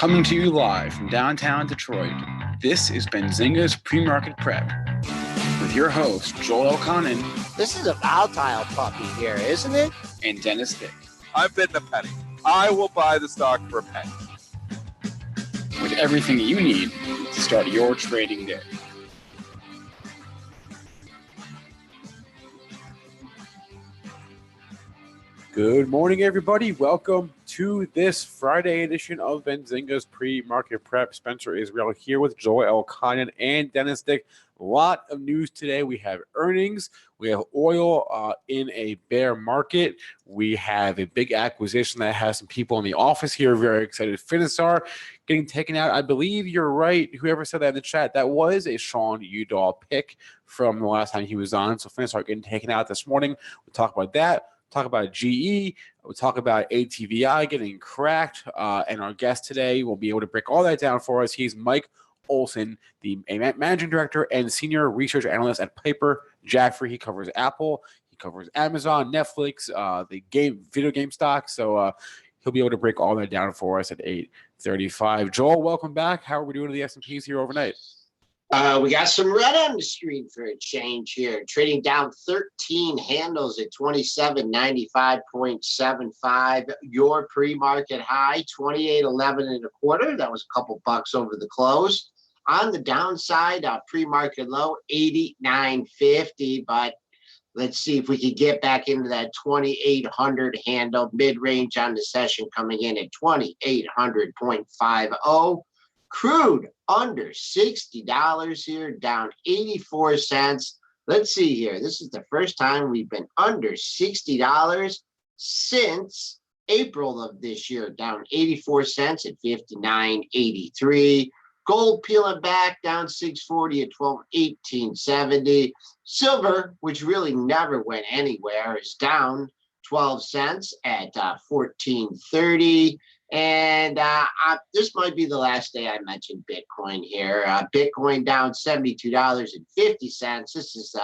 Coming to you live from downtown Detroit, this is Benzinga's Pre-Market Prep with your host, Joel Elconin. This is a volatile puppy here, isn't it? And Dennis Dick. I've bidden a penny. I will buy the stock for a penny. With everything you need to start your trading day. Good morning, everybody. Welcome to this Friday edition of Benzinga's Pre-Market Prep. Spencer Israel here with Joel Elconin and Dennis Dick. A lot of news today. We have earnings. We have oil in a bear market. We have a big acquisition that has some people in the office here very excited. FNSR getting taken out. I believe you're right. Whoever said that in the chat, that was a Sean Udall pick from the last time he was on. So FNSR getting taken out this morning. We'll talk about that. Talk about GE, we'll talk about ATVI getting cracked, and our guest today will be able to break all that down for us. He's Mike Olson, the managing director and senior research analyst at Piper Jaffray. He covers Apple, he covers Amazon, Netflix, the video game stocks, so he'll be able to break all that down for us at 8:35. Joel, welcome back. How are we doing to the S&Ps here overnight? We got some red on the screen for a change here. Trading down 13 handles at 2795.75. Your pre-market high, 28.11 and a quarter. That was a couple bucks over the close. On the downside, pre-market low, 89.50. But let's see if we can get back into that 2800 handle. Mid-range on the session coming in at 2800.50. Crude under $60 here, down 84 cents. Let's see here. This is the first time we've been under $60 since April of this year, down 84 cents at 59.83. Gold peeling back, down 640 at 1870. Silver, which really never went anywhere, is down 12 cents at 1430. And this might be the last day I mentioned Bitcoin here. Bitcoin down $72.50. This is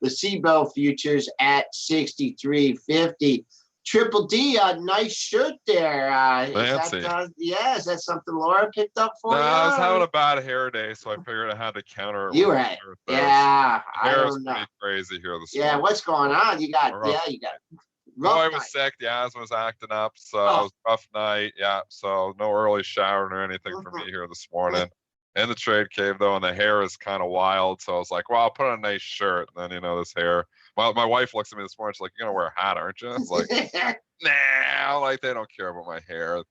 the CBOE futures at 63.50. Triple D, nice shirt there. Is that something Laura picked up for you? I was having a bad hair day, so I figured I had to counter it. You right. Yeah, I don't know. Pretty crazy here this morning. Yeah, what's going on? You got I was sick. The asthma was acting up, so it was a rough night. Yeah, so no early showering or anything for me here this morning. In the trade cave, though, and the hair is kind of wild, so I was like, well, I'll put on a nice shirt. And then, this hair. Well, my wife looks at me this morning. She's like, you're going to wear a hat, aren't you? I was like, nah, like they don't care about my hair.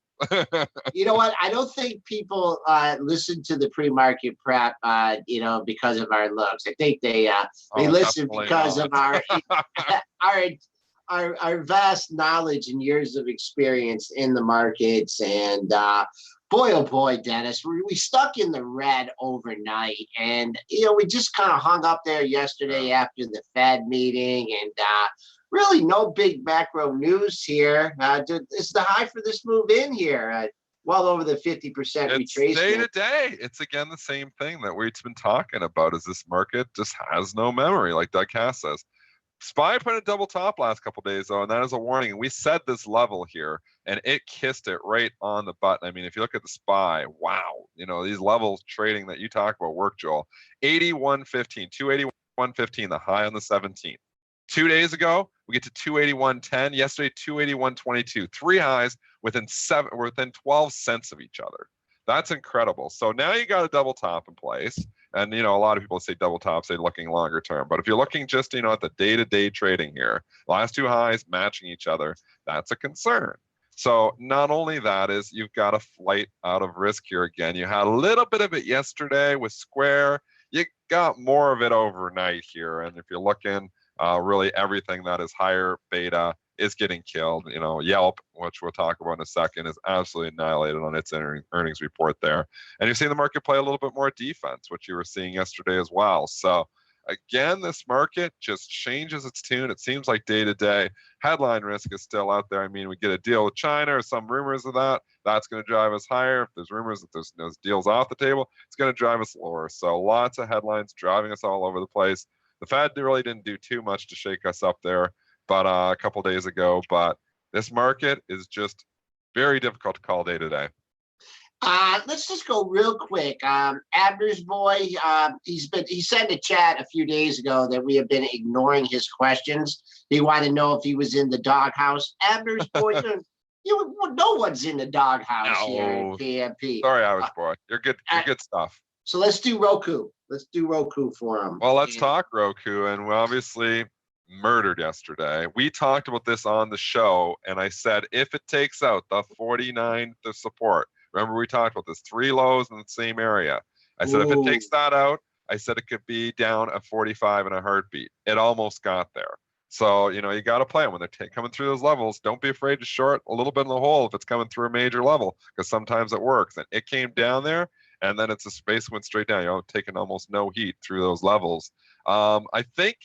You know what? I don't think people listen to the pre-market prep, because of our looks. I think they listen because of our vast knowledge and years of experience in the markets. And boy, oh boy, Dennis, we stuck in the red overnight. And, we just kind of hung up there yesterday after the Fed meeting. And really no big macro news here. It's the high for this move in here. Well over the 50% retracement. Day to day. It's again the same thing that we've been talking about. Is this market just has no memory, like Doug Cass says. SPY put a double top last couple of days, though, and that is a warning. And we set this level here, and it kissed it right on the button. I mean, if you look at the SPY, wow, these levels trading that you talk about work, Joel. 81.15, 281.15, the high on the 17th. 2 days ago, we get to 281.10. Yesterday, 281.22. Three highs within 12 cents of each other. That's incredible. So now you got a double top in place. And, a lot of people say double top, say looking longer term. But if you're looking just, at the day-to-day trading here, last two highs matching each other, that's a concern. So not only that is you've got a flight out of risk here again. You had a little bit of it yesterday with Square. You got more of it overnight here. And if you're looking, really everything that is higher beta is getting killed. YELP, which we'll talk about in a second, is absolutely annihilated on its earnings report there. And you've seen the market play a little bit more defense, which you were seeing yesterday as well. So again, this market just changes its tune. It seems like day to day headline risk is still out there. I mean, we get a deal with China or some rumors of that. That's going to drive us higher. If there's rumors that there's deals off the table, it's going to drive us lower. So lots of headlines driving us all over the place. The Fed really didn't do too much to shake us up there, but a couple days ago. But this market is just very difficult to call day to day. Let's just go real quick. Abner's boy, he said in the chat a few days ago that we have been ignoring his questions. He wanted to know if he was in the doghouse. Abner's boy, no one's in the doghouse here at PMP. Sorry, Irish boy. You're good. You're good stuff. So let's do Roku. Let's do Roku for him. Well, let's talk Roku, and we obviously murdered yesterday. We talked about this on the show, and I said if it takes out the 49 the support. Remember, we talked about this 3 lows in the same area. I said if it takes that out, I said it could be down a 45 in a heartbeat. It almost got there. So, you got to play them when they're coming through those levels. Don't be afraid to short a little bit in the hole if it's coming through a major level, because sometimes it works. And it came down there, and then it's a space went straight down. You're taking almost no heat through those levels. I think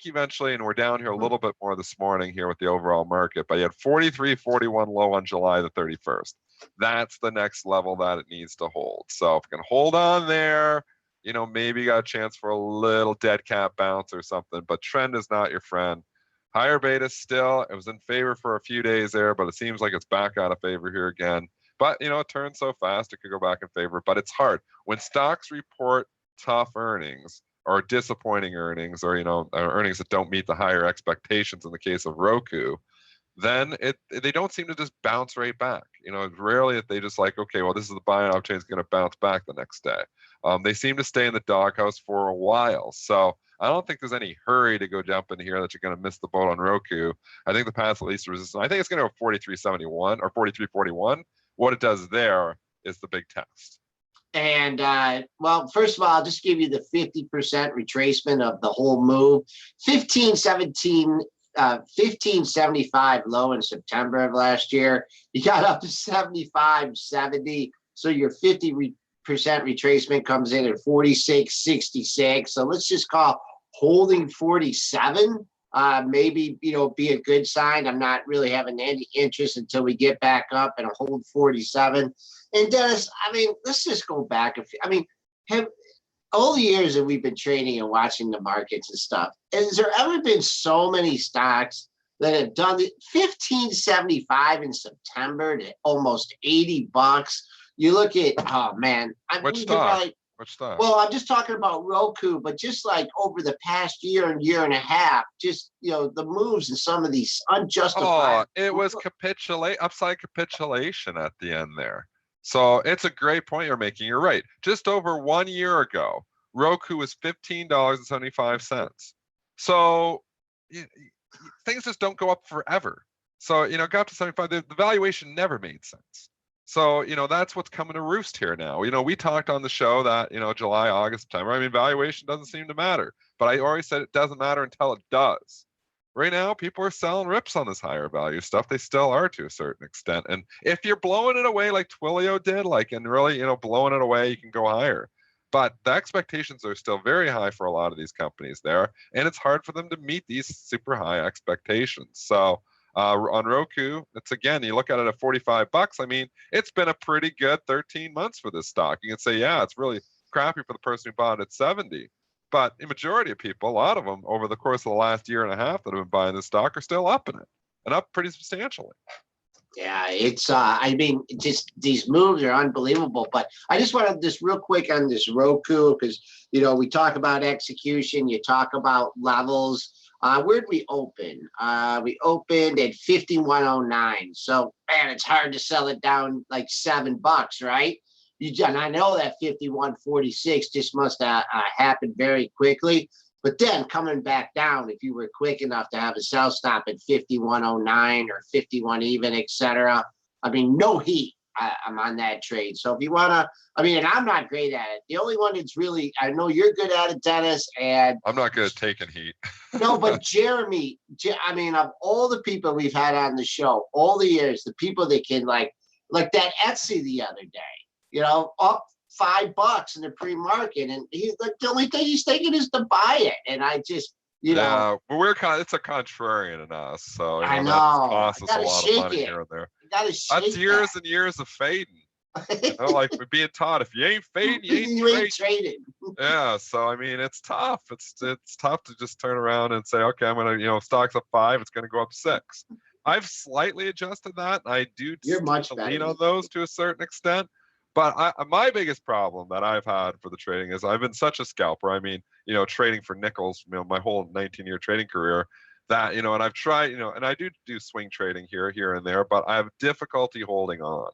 eventually, and we're down here a little bit more this morning here with the overall market, but you had 43.41 low on July the 31st. That's the next level that it needs to hold. So if it can hold on there, maybe you got a chance for a little dead cat bounce or something, but trend is not your friend. Higher beta still, it was in favor for a few days there, but it seems like it's back out of favor here again. But, it turns so fast, it could go back in favor, but it's hard. When stocks report tough earnings or disappointing earnings or, earnings that don't meet the higher expectations in the case of Roku, then they don't seem to just bounce right back. Rarely if they just like, okay, well, this is the buying opportunity, is going to bounce back the next day. They seem to stay in the doghouse for a while. So I don't think there's any hurry to go jump in here that you're going to miss the boat on Roku. I think the path of least resistance, I think it's going to go 43.71 or 43.41. What it does there is the big test. And well, first of all, I'll just give you the 50% retracement of the whole move. 1575 low in September of last year. You got up to 75.70. So your 50% retracement comes in at 46.66. So let's just call holding 47. Maybe, be a good sign. I'm not really having any interest until we get back up and hold 47. And Dennis, let's just go back. Have all the years that we've been trading and watching the markets and stuff, has there ever been so many stocks that have done the 1575 in September to almost $80? You look at, oh man, Which stock? Which stock? Well, I'm just talking about Roku, but just like over the past year and a half, just the moves in some of these unjustified. Oh, it was upside capitulation at the end there. So it's a great point you're making. You're right. Just over 1 year ago, Roku was $15.75. So things just don't go up forever. So, got up to 75. The valuation never made sense. So, that's what's coming to roost here now. We talked on the show that, July, August, September, valuation doesn't seem to matter. But I already said it doesn't matter until it does. Right now, people are selling rips on this higher value stuff. They still are to a certain extent. And if you're blowing it away like Twilio did, and really, blowing it away, you can go higher. But the expectations are still very high for a lot of these companies there. And it's hard for them to meet these super high expectations. So on Roku, it's again, you look at it at $45. It's been a pretty good 13 months for this stock. You can say, yeah, it's really crappy for the person who bought it at 70. But the majority of people, a lot of them over the course of the last year and a half that have been buying this stock are still up in it and up pretty substantially. Yeah, it's just these moves are unbelievable. But I just want to just real quick on this Roku, because we talk about execution, you talk about levels. Where'd we open? We opened at 51.09. So man, it's hard to sell it down like $7, right? And I know that 51.46 just must have happened very quickly. But then coming back down, if you were quick enough to have a sell stop at 51.09 or 51 even, etc. No heat. I'm on that trade. So if you want to, and I'm not great at it. The only one that's really, I know you're good at it, Dennis, and I'm not good at taking heat. No, but Jeremy, of all the people we've had on the show, all the years, the people that can like that Etsy the other day, up $5 in the pre-market, and he's like, the only thing he's thinking is to buy it, and I just, but it's a contrarian in us, so I know that costs us a lot of money here and there. That's years and years of fading. Like we're being taught, if you ain't fading, you ain't trading. Yeah, so it's tough. It's tough to just turn around and say, okay, I'm gonna, stock's up 5, it's gonna go up 6. I've slightly adjusted that. I do You're much lean on those to a certain extent. But my biggest problem that I've had for the trading is I've been such a scalper. I mean, trading for nickels, my whole 19-year trading career, that, and I've tried, and I do swing trading here and there, but I have difficulty holding on.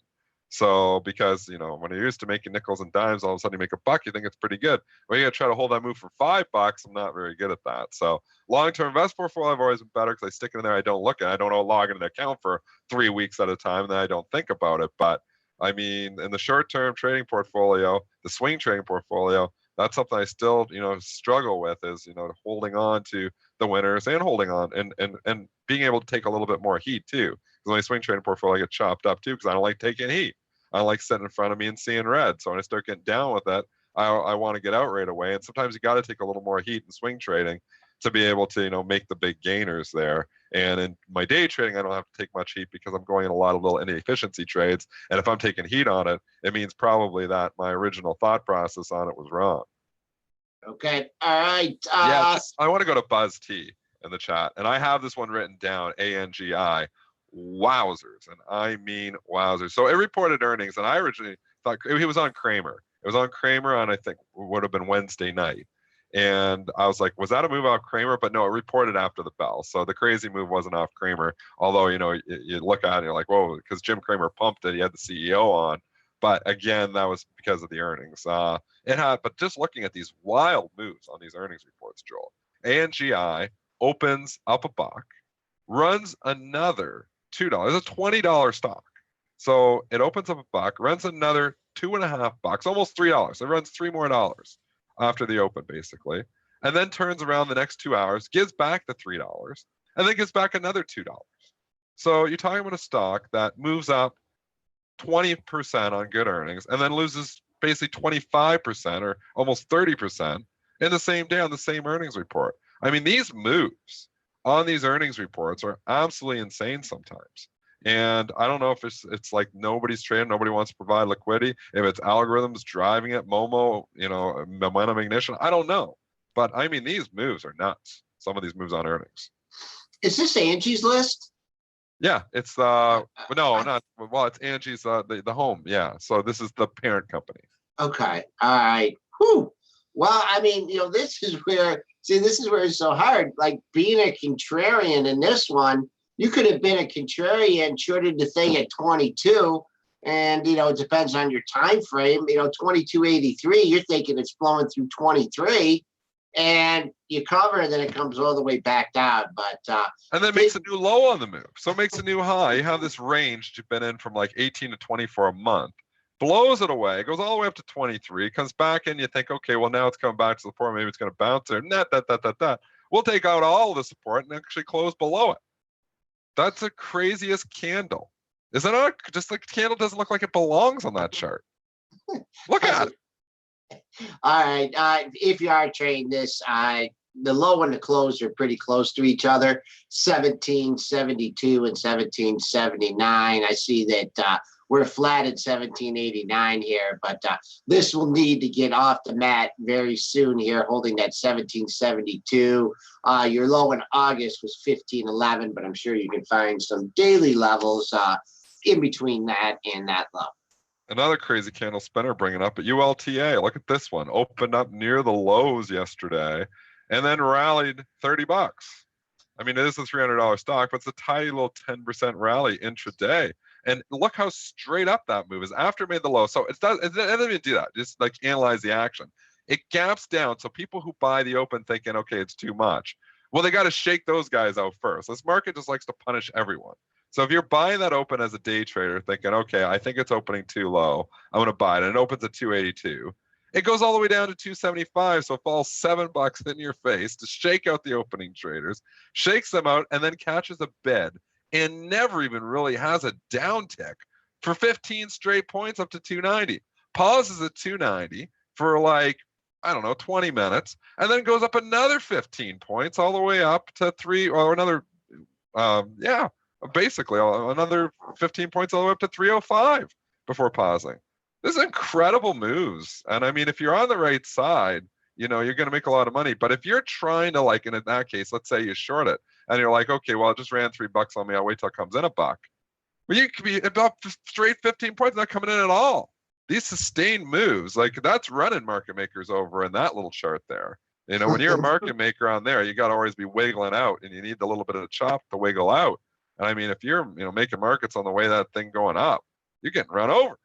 So because, when you're used to making nickels and dimes, all of a sudden you make a buck, you think it's pretty good. When you gotta try to hold that move for $5, I'm not very good at that. So long-term invest portfolio, I've always been better because I stick it in there. I don't look at it. I don't log into the account for 3 weeks at a time, and then I don't think about it. But I mean, in the short-term trading portfolio, the swing trading portfolio, that's something I still, struggle with is, holding on to the winners and holding on and being able to take a little bit more heat too. Because when I swing trading portfolio, I get chopped up too because I don't like taking heat. I don't like sitting in front of me and seeing red. So when I start getting down with it, I want to get out right away. And sometimes you got to take a little more heat in swing trading to be able to, make the big gainers there. And in my day trading, I don't have to take much heat because I'm going in a lot of little inefficiency trades. And if I'm taking heat on it, it means probably that my original thought process on it was wrong. Okay. All right. I want to go to Buzz T in the chat. And I have this one written down, ANGI. Wowzers. And I mean wowzers. So it reported earnings. And I originally thought he was on Kramer. It was on Kramer on, I think, would have been Wednesday night. And I was like, was that a move off Kramer? But no, it reported after the bell. So the crazy move wasn't off Kramer. Although, you look at it and you're like, whoa, because Jim Cramer pumped it. He had the CEO on. But again, that was because of the earnings. But just looking at these wild moves on these earnings reports, Joel, ANGI opens up a buck, runs another $2. It's a $20 stock. So it opens up a buck, runs another $2.50, almost $3. It runs $3 more after the open, basically, and then turns around the next 2 hours, gives back the $3, and then gives back another $2. So you're talking about a stock that moves up 20% on good earnings and then loses basically 25% or almost 30% in the same day on the same earnings report. I mean, these moves on these earnings reports are absolutely insane sometimes. And I don't know if it's like nobody's trading, nobody wants to provide liquidity, if it's algorithms driving it, Momo, momentum ignition, I don't know. But I mean, these moves are nuts. Some of these moves on earnings. Is this Angie's list? Yeah, it's it's Angie's the home. Yeah, so this is the parent company. Okay, all right. Whew. Well, I mean, this is where it's so hard. Like being a contrarian in this one, you could have been a contrarian, shorted the thing at 22, and it depends on your time frame. 22.83, you're thinking it's flowing through 23. And you cover, and then it comes all the way back down. But and then makes a new low on the move. So it makes a new high. You have this range you've been in from like 18 to 24 a month. Blows it away, goes all the way up to 23, comes back in, you think, okay, well, now it's coming back to the support. Maybe it's going to bounce there. We'll take out all of the support and actually close below it. That's the craziest candle. Is it not? Just the candle doesn't look like it belongs on that chart. Look at it. All right. If you are trading this, the low and the close are pretty close to each other, 1772 and 1779. I see that we're flat at 1789 here, but this will need to get off the mat very soon here, holding that 1772. Your low in August was 1511, but I'm sure you can find some daily levels in between that and that low. Another crazy candle spinner bringing up at ULTA. Look at this one. Opened up near the lows yesterday and then rallied $30. I mean, it is a $300 stock, but it's a tiny little 10% rally intraday. And look how straight up that move is after it made the low. So it doesn't even do that. Just like analyze the action. It gaps down. So people who buy the open thinking, okay, it's too much. Well, they got to shake those guys out first. This market just likes to punish everyone. So if you're buying that open as a day trader thinking, okay, I think it's opening too low, I'm going to buy it. And it opens at 282. It goes all the way down to 275. So it falls $7 in your face to shake out the opening traders, shakes them out, and then catches a bid and never even really has a downtick for 15 straight points up to 290. Pauses at 290 for like, I don't know, 20 minutes, and then goes up another 15 points all the way up to basically another 15 points all the way up to 305 before pausing. This is incredible moves. And I mean, if you're on the right side, you're going to make a lot of money. But if you're trying to, like, in that case, let's say you short it and you're like, okay, well, it just ran $3 on me. I'll wait till it comes in $1. Well, you could be about straight 15 points, not coming in at all. these sustained moves, like that's running market makers over in that little chart there. You know, when you're a market maker on there, you got to always be wiggling out, and you need a little bit of chop to wiggle out. And I mean, if you're, you know, making markets on the way that thing going up, you're getting run over.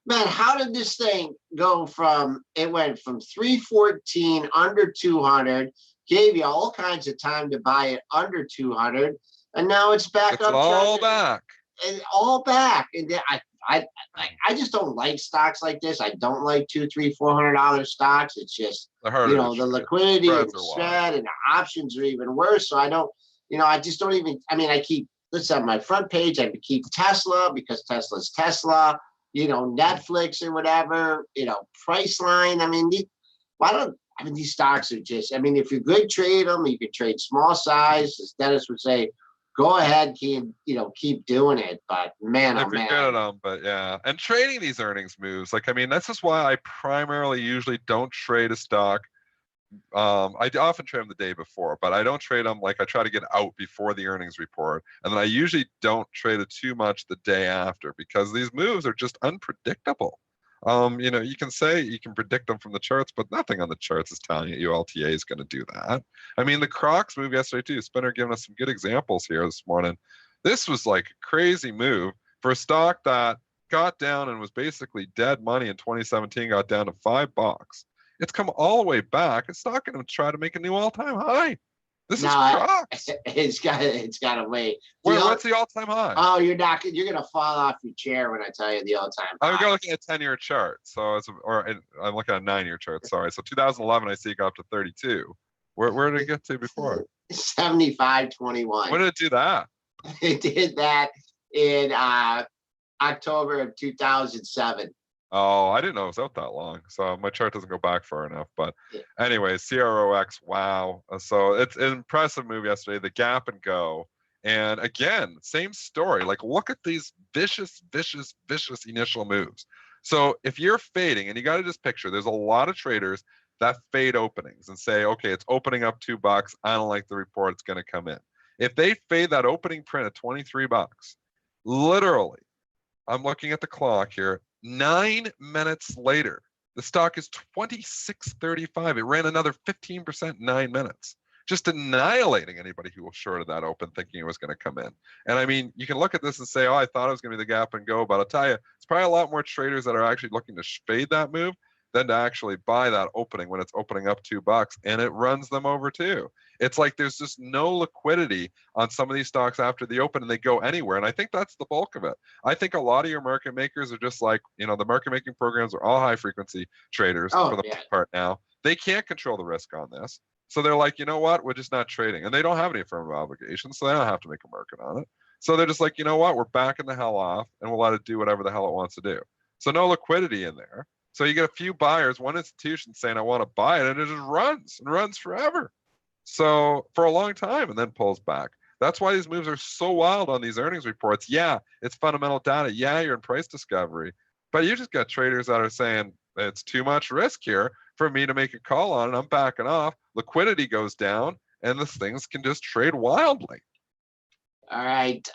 Man, how did this thing go from, it went from 314 under 200, gave you all kinds of time to buy it under 200, and now it's back It's up. all back. And all back. And then I just don't like stocks like this. I don't like $200, $300, $400 stocks. It's just, you know, the liquidity and the spread and the options are even worse. So I don't, you know, I just don't even, I mean, I keep, let's on my front page, I keep Tesla because Tesla's Tesla, you know, Netflix or whatever, you know, Priceline. I mean, these stocks are just, I mean, if you're good, trade them. You can trade small size, as Dennis would say, go ahead, keep doing it. But man, if you're good at them, but yeah. And trading these earnings moves, like, I mean, that's just why I primarily usually don't trade a stock. I often trade them the day before, but I don't trade them, like I try to get out before the earnings report. And then I usually don't trade it too much the day after, because these moves are just unpredictable. You know, you can say you can predict them from the charts, but nothing on the charts is telling you ULTA is going to do that. I mean, the Crocs move yesterday too. Spinner giving us some good examples here this morning. This was like a crazy move for a stock that got down and was basically dead money in 2017, got down to $5. It's come all the way back. It's not going to try to make a new all-time high. This is Crocs. It's got to wait. What's the all-time high? Oh, you're gonna fall off your chair when I tell you the all-time high. I'm looking at a 10-year chart, so I'm looking at a 9-year chart. Sorry, so 2011, I see it got up to 32. Where did it get to before? 75.21. When did it do that? It did that in October of 2007. Oh, I didn't know it was out that long. So my chart doesn't go back far enough. But anyway, CROX, wow. So it's an impressive move yesterday, the gap and go. And again, same story. Like, look at these vicious initial moves. So if you're fading, and you got to just picture, there's a lot of traders that fade openings and say, okay, it's opening up $2. I don't like the report. It's going to come in. If they fade that opening print at $23, literally, I'm looking at the clock here, 9 minutes later, the stock is 26.35. It ran another 15% in 9 minutes, just annihilating anybody who was short of that open, thinking it was going to come in. And I mean, you can look at this and say, oh, I thought it was going to be the gap and go, but I'll tell you, it's probably a lot more traders that are actually looking to fade that move than to actually buy that opening when it's opening up $2, and it runs them over too. It's like there's just no liquidity on some of these stocks after the open, and they go anywhere. And I think that's the bulk of it. I think a lot of your market makers are just like, you know, the market making programs are all high frequency traders for the most part now. They can't control the risk on this. So they're like, you know what, we're just not trading. And they don't have any affirmative obligations, so they don't have to make a market on it. So they're just like, you know what, we're backing the hell off, and we'll let it do whatever the hell it wants to do. So no liquidity in there. So you get a few buyers, one institution saying, I want to buy it, and it just runs and runs forever. So for a long time, and then pulls back. That's why these moves are so wild on these earnings reports. Yeah, it's fundamental data. Yeah, you're in price discovery. But you just got traders that are saying, it's too much risk here for me to make a call on it. I'm backing off. Liquidity goes down, and the things can just trade wildly. All right.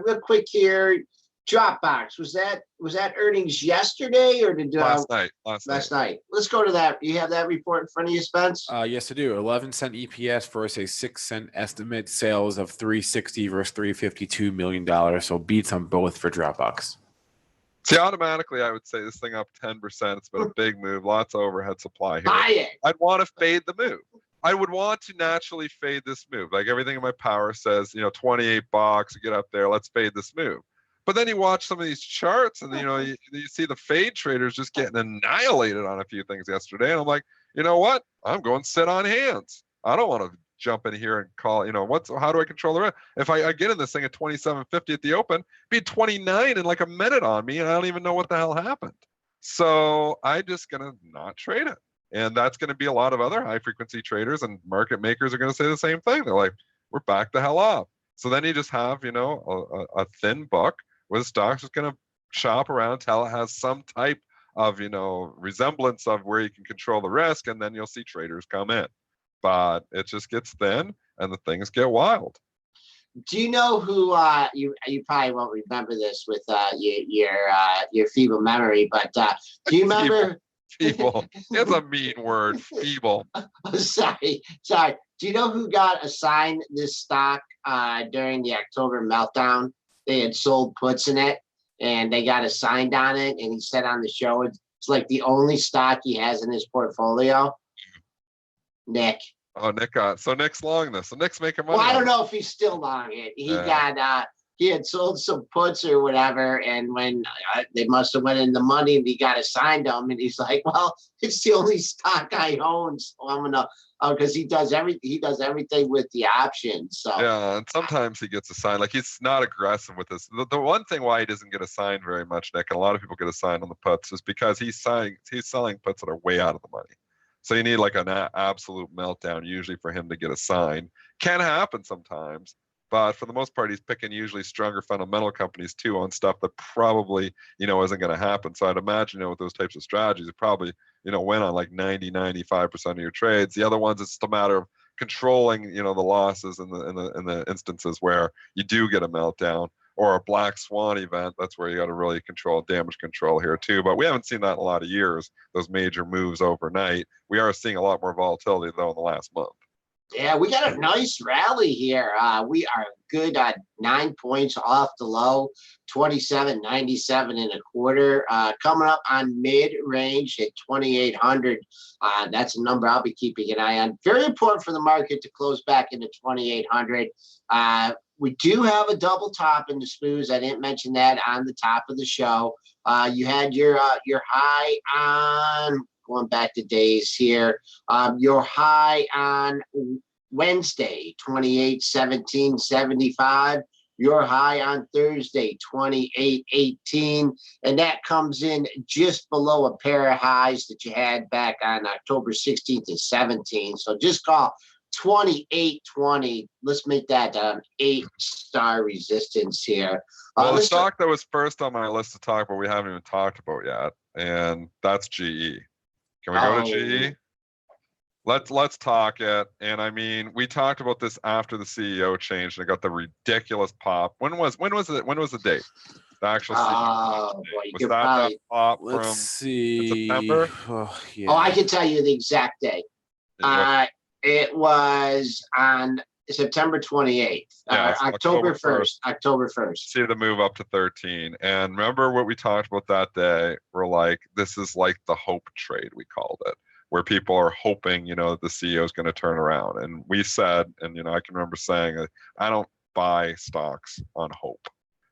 Real quick here. Dropbox, was that earnings yesterday or did last night? Last night. Let's go to that. You have that report in front of you, Spence? Yes, I do. 11-cent EPS versus a 6-cent estimate. Sales of $360 versus $352 million. So beats on both for Dropbox. See, automatically, I would say this thing up 10%. It's been a big move. Lots of overhead supply here. Buy it. I'd want to fade the move. I would want to naturally fade this move. Like everything in my power says, you know, $28, get up there. Let's fade this move. But then you watch some of these charts, and you know you see the fade traders just getting annihilated on a few things yesterday. And I'm like, you know what? I'm going to sit on hands. I don't want to jump in here and call. You know how do I control the risk? If I get in this thing at 27.50 at the open, be 29 in like a minute on me, and I don't even know what the hell happened. So I'm just gonna not trade it, and that's going to be a lot of other high frequency traders and market makers are going to say the same thing. They're like, we're back the hell off. So then you just have, you know, a thin book where the stock's just going to shop around until it has some type of, you know, resemblance of where you can control the risk, and then you'll see traders come in. But it just gets thin, and the things get wild. Do you know who you probably won't remember this with your feeble memory, but do you remember Feeble. It's a mean word. Feeble. sorry. Do you know who got assigned this stock during the October meltdown? They had sold puts in it and they got assigned on it, and he said on the show it's like the only stock he has in his portfolio. Nick. Oh, Nick got so Nick's long this. So Nick's making money. Well, I don't know if he's still long it. He had sold some puts or whatever, and when they must have went in the money, and he got assigned them, and he's like, "Well, it's the only stock I own, so I'm gonna." Because he does everything with the options. So yeah, and sometimes he gets assigned. Like he's not aggressive with this. The one thing why he doesn't get assigned very much, Nick, and a lot of people get assigned on the puts, is because he's selling puts that are way out of the money. So you need like an absolute meltdown usually for him to get assigned. Can happen sometimes, but for the most part, he's picking usually stronger fundamental companies too on stuff that probably, isn't going to happen. So I'd imagine, with those types of strategies, it probably, win on like 90-95% of your trades. The other ones, it's just a matter of controlling, the losses in the instances where you do get a meltdown or a black swan event. That's where you got to really control damage control here too. But we haven't seen that in a lot of years, those major moves overnight. We are seeing a lot more volatility though in the last month. Yeah, we got a nice rally here. We are good at 9 points off the low, 27.97 and a quarter. Coming up on mid-range at 2,800. That's a number I'll be keeping an eye on. Very important for the market to close back into 2,800. We do have a double top in the SPOOs. I didn't mention that on the top of the show. You had your high on, going back to days here, your high on Wednesday, 28.1775. Your high on Thursday, 28.18. And that comes in just below a pair of highs that you had back on October 16th and 17th. So just call 28.20. Let's make that an 8-star resistance here. Well, the stock that was first on my list to talk about, we haven't even talked about yet, and that's GE. Can we go to GE? Let's talk it. And I mean, we talked about this after the CEO changed and it got the ridiculous pop. When was the date? The actual CEO boy, was that pop Let's from see. September? Yeah. Oh, I can tell you the exact date. It was on September 28th. October 1st. October 1st. See the move up to 13. And remember what we talked about that day? We're like, this is like the hope trade, we called it, where people are hoping, the CEO is going to turn around. And we said, and, I can remember saying, I don't buy stocks on hope.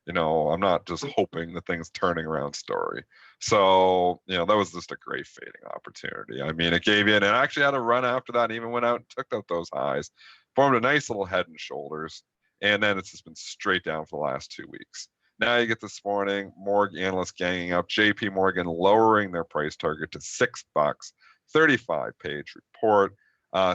I'm not just hoping the thing's turning around story. So, that was just a great fading opportunity. I mean, it gave in and actually had a run after that and even went out and took out those highs, formed a nice little head and shoulders. And then it's just been straight down for the last 2 weeks. Now you get this morning, Morgan analysts ganging up, JP Morgan lowering their price target to $6, 35-page report,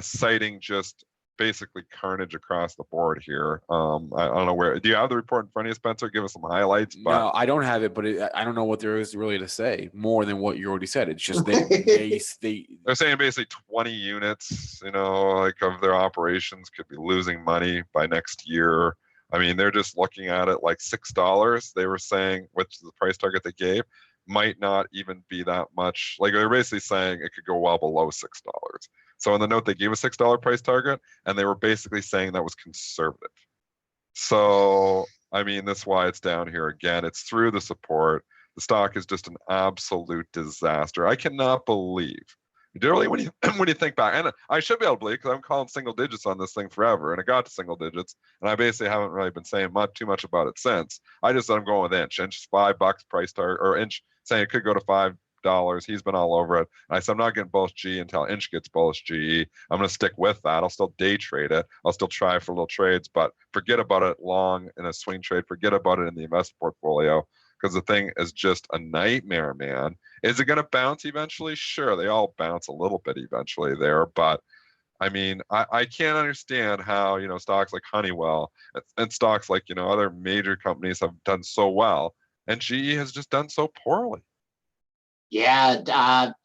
citing just basically carnage across the board here. I don't know where. Do you have the report in front of you, Spencer? Give us some highlights. But no, I don't have it, but I don't know what there is really to say more than what you already said. It's just they're saying basically 20 units, like of their operations could be losing money by next year. I mean, they're just looking at it like $6. They were saying, which the price target they gave might not even be that much. Like they're basically saying it could go well below $6. So in the note, they gave a $6 price target, and they were basically saying that was conservative. So, I mean, that's why it's down here again. It's through the support. The stock is just an absolute disaster. I cannot believe, literally, when you think back, and I should be able to believe because I'm calling single digits on this thing forever, and it got to single digits, and I basically haven't really been saying too much about it since. I just said I'm going with inch $5 price target, or inch saying it could go to $5. He's been all over it. And I said, I'm not getting bullish GE until Inch gets bullish GE. I'm going to stick with that. I'll still day trade it. I'll still try for little trades, but forget about it long in a swing trade. Forget about it in the investment portfolio because the thing is just a nightmare, man. Is it going to bounce eventually? Sure, they all bounce a little bit eventually there, but I mean, I can't understand how, stocks like Honeywell and stocks like, other major companies have done so well, and GE has just done so poorly. Yeah,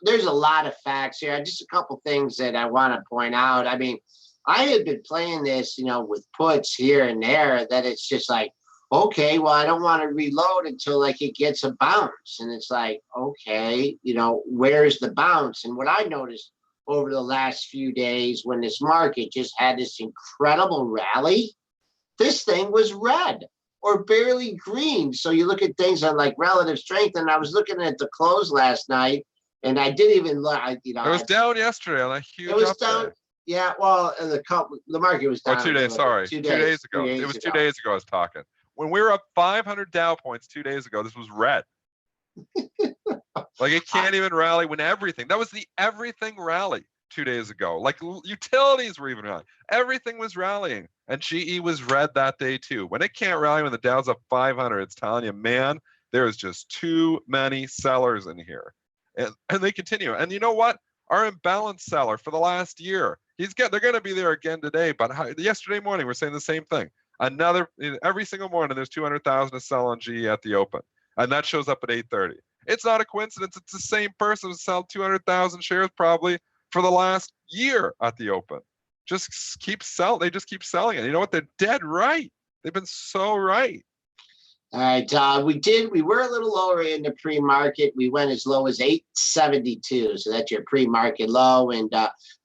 there's a lot of facts here. Just a couple things that I want to point out. I mean, I had been playing this, with puts here and there, that it's just like, okay, well, I don't want to reload until like it gets a bounce. And it's like, okay, where's the bounce? And what I noticed over the last few days when this market just had this incredible rally, this thing was red or barely green. So you look at things on like relative strength, and I was looking at the close last night, and I didn't even look. It was down yesterday on a huge. It was down. Yeah, well, the market was down. 2 days. Sorry, 2 days ago. It was 2 days ago. I was talking when we were up 500 Dow points 2 days ago. This was red. Like it can't even rally when everything. That was the everything rally 2 days ago. Like utilities were even rallying. Everything was rallying, and GE was red that day too. When it can't rally when the Dow's up 500, it's telling you, man, there's just too many sellers in here, and they continue. And you know what? Our imbalanced seller for the last year, they're going to be there again today. But yesterday morning, we're saying the same thing. Every single morning, there's 200,000 to sell on GE at the open, and that shows up at 8:30. It's not a coincidence. It's the same person who sold 200,000 shares probably for the last year at the open. Just keep selling. They just keep selling it. You know what? They're dead right. They've been so right. All right, we were a little lower in the pre-market. We went as low as 872, so that's your pre-market low. And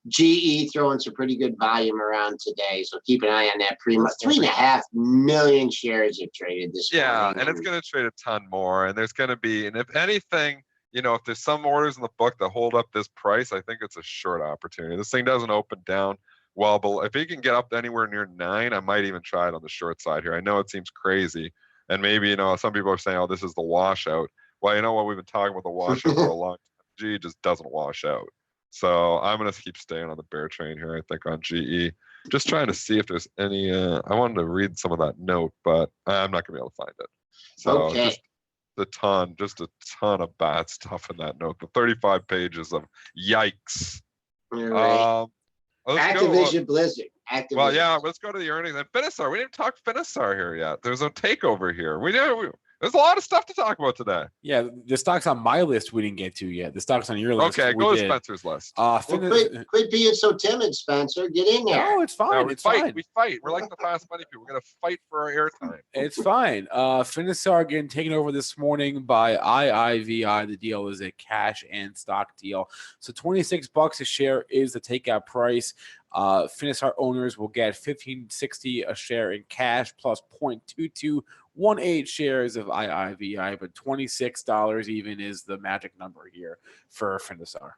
GE throwing some pretty good volume around today, so keep an eye on that pre-market. 3.5 million shares have traded this morning. Yeah, and it's going to trade a ton more. And there's going to be, and if anything, if there's some orders in the book that hold up this price, I think it's a short opportunity. This thing doesn't open down well below. If it can get up anywhere near 9, I might even try it on the short side here. I know it seems crazy. And maybe, some people are saying, oh, this is the washout. Well, you know what? We've been talking about the washout for a long time. GE just doesn't wash out. So I'm going to keep staying on the bear train here, I think, on GE. Just trying to see if there's any, I wanted to read some of that note, but I'm not going to be able to find it. So okay. just a ton of bad stuff in that note. The 35 pages of yikes. Right. Activision Blizzard. Activision. Well, yeah, let's go to the earnings. And FNSR, we didn't talk FNSR here yet. There's a takeover here. There's a lot of stuff to talk about today. Yeah, the stocks on my list we didn't get to yet. The stocks on your list. Okay, go to Spencer's list. Quit being so timid, Spencer. Get in there. No, it's fine. We fight. We're like the fast money people. We're going to fight for our airtime. It's fine. FNSR getting taken over this morning by IIVI. The deal is a cash and stock deal. So $26 a share is the takeout price. FNSR owners will get $15.60 a share in cash plus 0.2218 shares of IIVI, but $26 even is the magic number here for FNSR.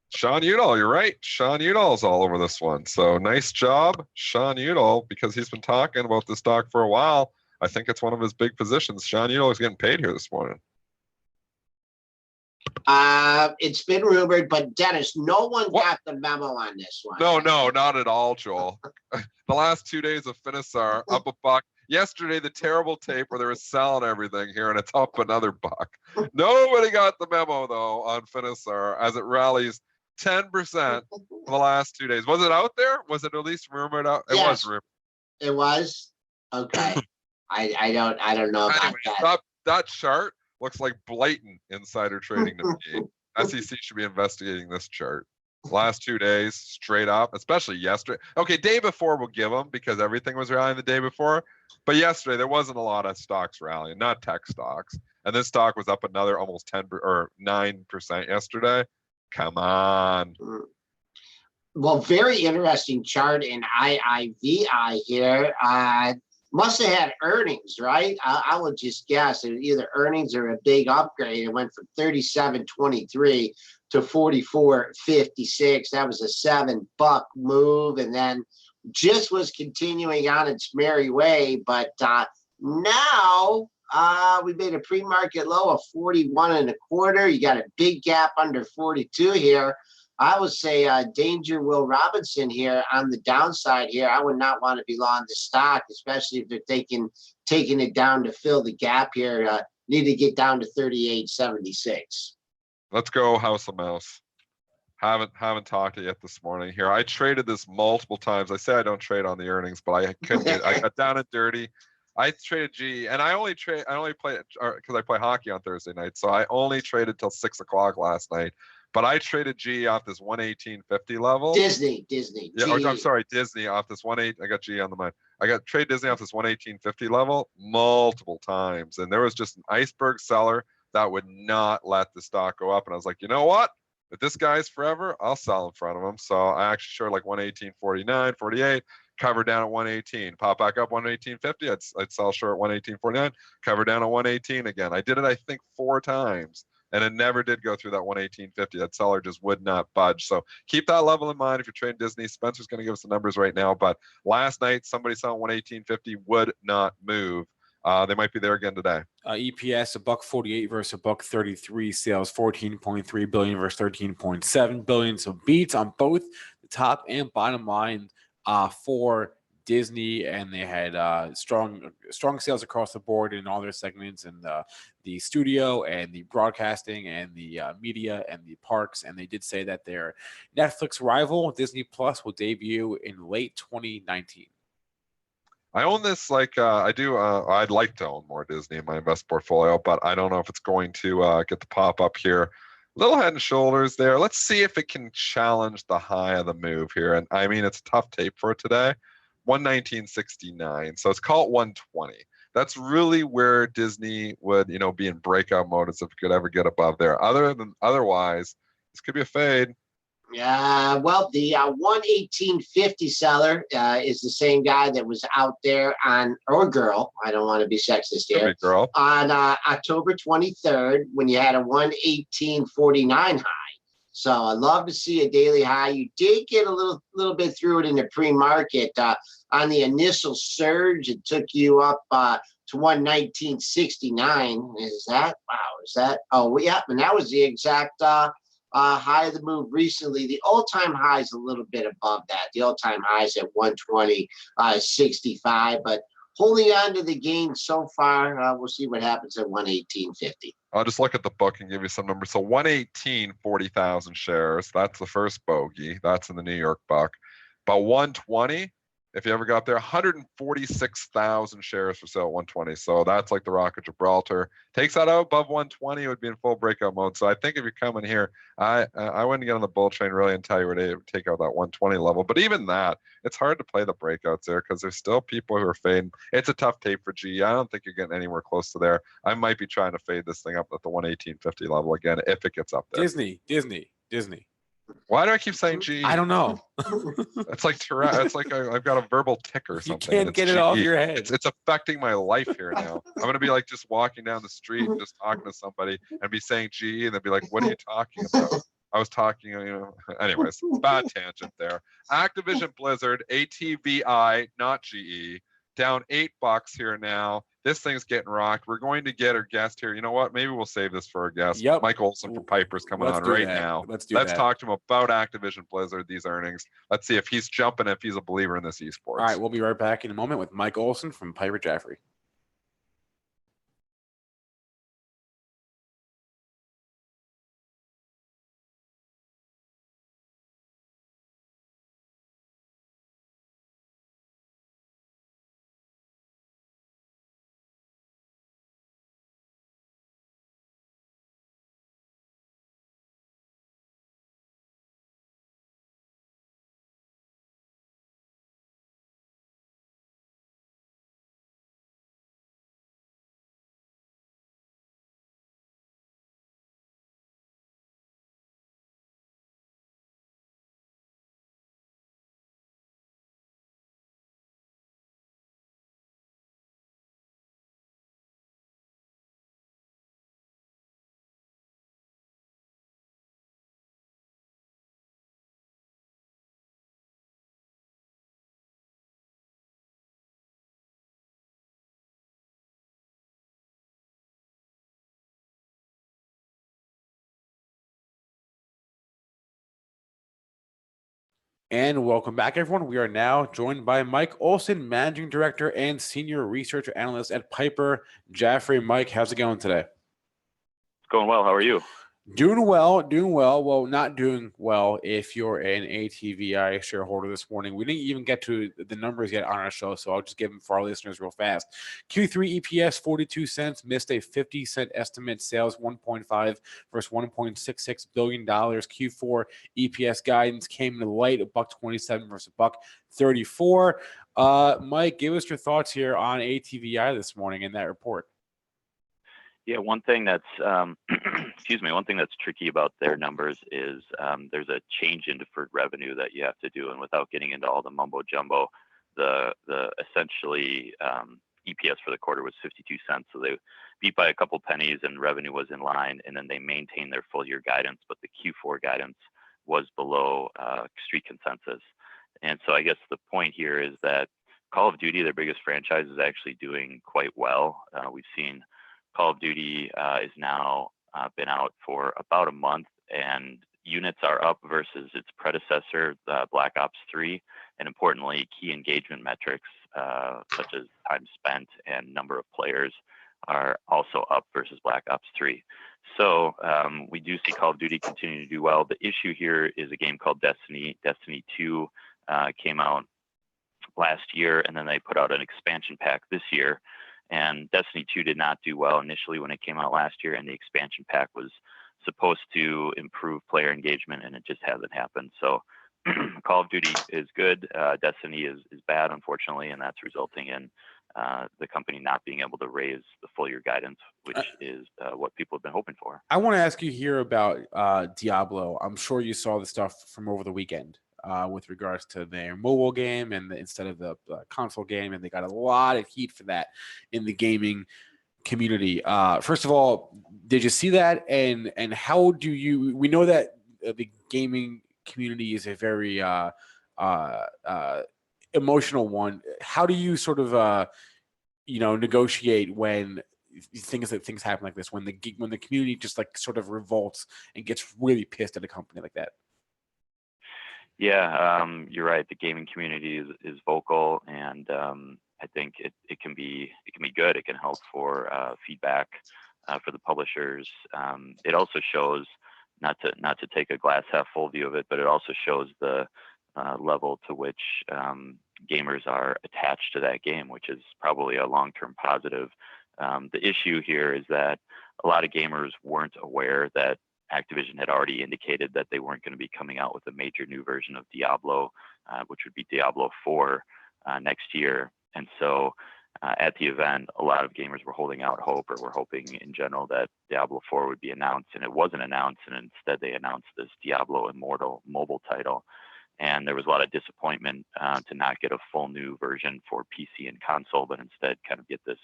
Sean Udall, you're right. Sean Udall's all over this one. So nice job, Sean Udall, because he's been talking about this stock for a while. I think it's one of his big positions. Sean Udall is getting paid here this morning. It's been rumored, but Dennis, no one got the memo on this one. No, not at all, Joel. The last 2 days of FNSR up $1. Yesterday, the terrible tape where they were selling everything here, and it's up another $1. Nobody got the memo though on FNSR as it rallies 10% for the last 2 days. Was it out there? Was it at least rumored out? It was rumored. It was. Okay. I don't know about that. That chart looks like blatant insider trading to me. SEC should be investigating this chart. Last 2 days, straight up, especially yesterday. Okay, day before we'll give them because everything was rallying the day before. But yesterday, there wasn't a lot of stocks rallying, not tech stocks. And this stock was up another almost 10 or 9% yesterday. Come on. Well, very interesting chart in IIVI here. Must have had earnings, right? I would just guess it was either earnings or a big upgrade. It went from 37.23 to 44.56. That was a $7 move, and then just was continuing on its merry way. But now we made a pre-market low of 41.25. You got a big gap under 42 here. I would say danger Will Robinson here on the downside here. I would not want to be long the stock, especially if they're taking it down to fill the gap here. Need to get down to 38.76. Let's go House of Mouse. Haven't talked it yet this morning here. I traded this multiple times. I say I don't trade on the earnings, but I couldn't. I got down and dirty. I traded GE, and I only play because I play hockey on Thursday night. So I only traded till 6 o'clock last night. But I traded GE off this 118.50 level. Disney. Yeah, or, I'm sorry, Disney off this 18. I got GE on the mind. I got trade Disney off this 118.50 level multiple times, and there was just an iceberg seller that would not let the stock go up. And I was like, you know what? If this guy's forever, I'll sell in front of him. So I actually short like 118.49, 48. Cover down at 118, pop back up 118.50. I'd sell short 118.49, cover down at 118 again. I did it, I think, 4 times, and it never did go through that 118.50. That seller just would not budge. So keep that level in mind if you're trading Disney. Spencer's going to give us the numbers right now, but last night somebody selling 118.50 would not move. They might be there again today. EPS $1.48 versus $1.33. Sales $14.3 billion versus $13.7 billion. So beats on both the top and bottom line for Disney, and they had strong sales across the board in all their segments, and the studio and the broadcasting and the media and the parks. And they did say that their Netflix rival Disney Plus will debut in late 2019. I own this like I do. I'd like to own more Disney in my investment portfolio, but I don't know if it's going to get the pop up here. Little head and shoulders there. Let's see if it can challenge the high of the move here. And I mean, it's a tough tape for it today. 119.69. So it's called 120. That's really where Disney would, be in breakout mode as if it could ever get above there. Otherwise, this could be a fade. Yeah, well, the 118.50 seller is the same guy that was out there or girl, I don't want to be sexist here, Girl. on October 23rd when you had a 118.49 high. So I love to see a daily high. You did get a little bit through it in the pre-market. On the initial surge, it took you up to 119.69. Is that? Oh, yeah, and that was the exact high of the move recently. The all-time high is a little bit above that. The all-time high is at 120.65, but holding on to the gain so far. We'll see what happens at 118.50. I'll just look at the book and give you some numbers. So 118, 40,000 shares. That's the first bogey. That's in the New York buck. But 120, if you ever got there, 146,000 shares for sale at 120. So that's like the Rock of Gibraltar. Takes that out above 120, it would be in full breakout mode. So I think if you're coming here, I wouldn't get on the bull train really until you were to take out that 120 level. But even that, it's hard to play the breakouts there because there's still people who are fading. It's a tough tape for GE. I don't think you're getting anywhere close to there. I might be trying to fade this thing up at the 118.50 level again if it gets up there. Disney. Why do I keep saying GE? I don't know. It's like It's like I've got a verbal tick or something. You can't get it off your head. It's affecting my life here now. I'm gonna be like just walking down the street and just talking to somebody and be saying GE, and they'll be like, "What are you talking about?" I was talking, Anyways, bad tangent there. Activision Blizzard, ATVI, not GE, down $8 here now. This thing's getting rocked. We're going to get our guest here. You know what? Maybe we'll save this for our guest. Yep. Mike Olson from Piper's coming on right now. Let's talk to him about Activision Blizzard, these earnings. Let's see if he's jumping, if he's a believer in this esports. All right, we'll be right back in a moment with Mike Olson from Piper Jaffray. And welcome back, everyone. We are now joined by Mike Olson, Managing Director and Senior Research Analyst at Piper Jaffray. Mike, how's it going today? It's going well. How are you? Doing well. Well, not doing well if you're an ATVI shareholder this morning. We didn't even get to the numbers yet on our show, so I'll just give them for our listeners real fast. Q3 EPS 42 cents, missed a 50-cent estimate. Sales 1.5 versus 1.66 billion dollars. Q4 EPS guidance came in light, $1.27 versus $1.34. Mike, give us your thoughts here on ATVI this morning in that report. Yeah, one thing that's excuse me, one thing that's tricky about their numbers is there's a change in deferred revenue that you have to do, and without getting into all the mumbo jumbo, the essentially EPS for the quarter was 52 cents. So they beat by a couple pennies, and revenue was in line, and then they maintained their full year guidance, but the Q4 guidance was below street consensus. And so I guess the point here is that Call of Duty, their biggest franchise, is actually doing quite well. We've seen Call of Duty is now been out for about a month, and units are up versus its predecessor, Black Ops 3, and importantly, key engagement metrics such as time spent and number of players are also up versus Black Ops 3. So we do see Call of Duty continue to do well. The issue here is a game called Destiny. Destiny 2 came out last year, and then they put out an expansion pack this year. And Destiny 2 did not do well initially when it came out last year, and the expansion pack was supposed to improve player engagement, and it just hasn't happened. So Call of Duty is good. Destiny is bad, unfortunately, and that's resulting in the company not being able to raise the full year guidance, which is what people have been hoping for. I want to ask you here about Diablo. I'm sure you saw the stuff from over the weekend. With regards to their mobile game and instead of the console game, and they got a lot of heat for that in the gaming community. First of all, did you see that? And how do you? We know that the gaming community is a very emotional one. How do you sort of negotiate when things happen like this? When the community just like sort of revolts and gets really pissed at a company like that? Yeah, you're right. The gaming community is vocal, and I think it can be good. It can help for feedback for the publishers. It also shows, not to take a glass half full view of it, but it also shows the level to which gamers are attached to that game, which is probably a long-term positive. The issue here is that a lot of gamers weren't aware that Activision had already indicated that they weren't going to be coming out with a major new version of Diablo, which would be Diablo 4 next year. And so at the event, a lot of gamers were holding out hope, or were hoping in general, that Diablo 4 would be announced, and it wasn't announced, and instead they announced this Diablo Immortal mobile title. And there was a lot of disappointment to not get a full new version for PC and console, but instead kind of get this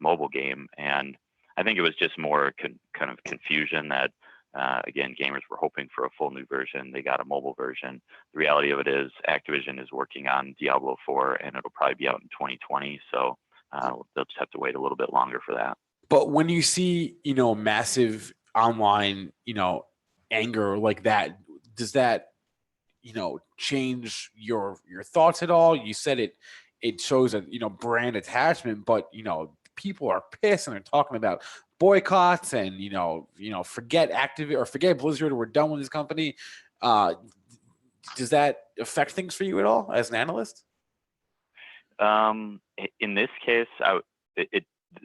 mobile game. And I think it was just more kind of confusion that again, gamers were hoping for a full new version. They got a mobile version. The reality of it is Activision is working on Diablo 4, and it'll probably be out in 2020. So they'll just have to wait a little bit longer for that. But when you see, massive online, anger like that, does that, change your thoughts at all? You said it shows a, brand attachment, but, people are pissed and they're talking about boycotts and forget Activision or forget Blizzard, we're done with this company. Does that affect things for you at all as an analyst? In this case,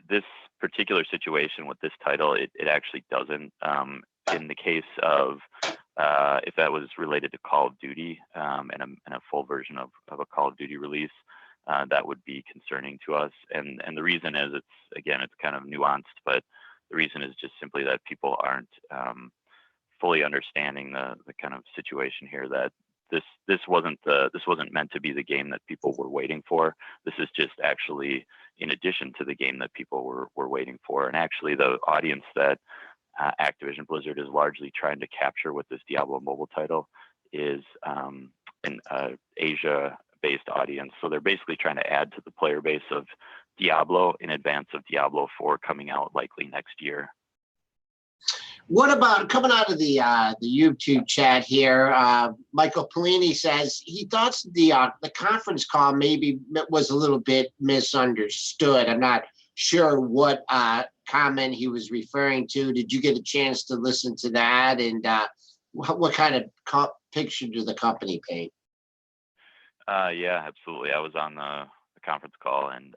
this particular situation with this title, it actually doesn't. In the case of if that was related to Call of Duty and a full version of a Call of Duty release, that would be concerning to us. And the reason is, it's kind of nuanced, but the reason is just simply that people aren't fully understanding the kind of situation here, that this wasn't meant to be the game that people were waiting for. This is just actually in addition to the game that people were waiting for. And actually the audience that Activision Blizzard is largely trying to capture with this Diablo mobile title is an Asia-based audience. So they're basically trying to add to the player base of Diablo in advance of Diablo 4 coming out likely next year. What about coming out of the YouTube chat here? Michael Pellini says he thought the conference call maybe was a little bit misunderstood. I'm not sure what comment he was referring to. Did you get a chance to listen to that? And what kind of picture did the company paint? Yeah, absolutely. I was on the conference call, and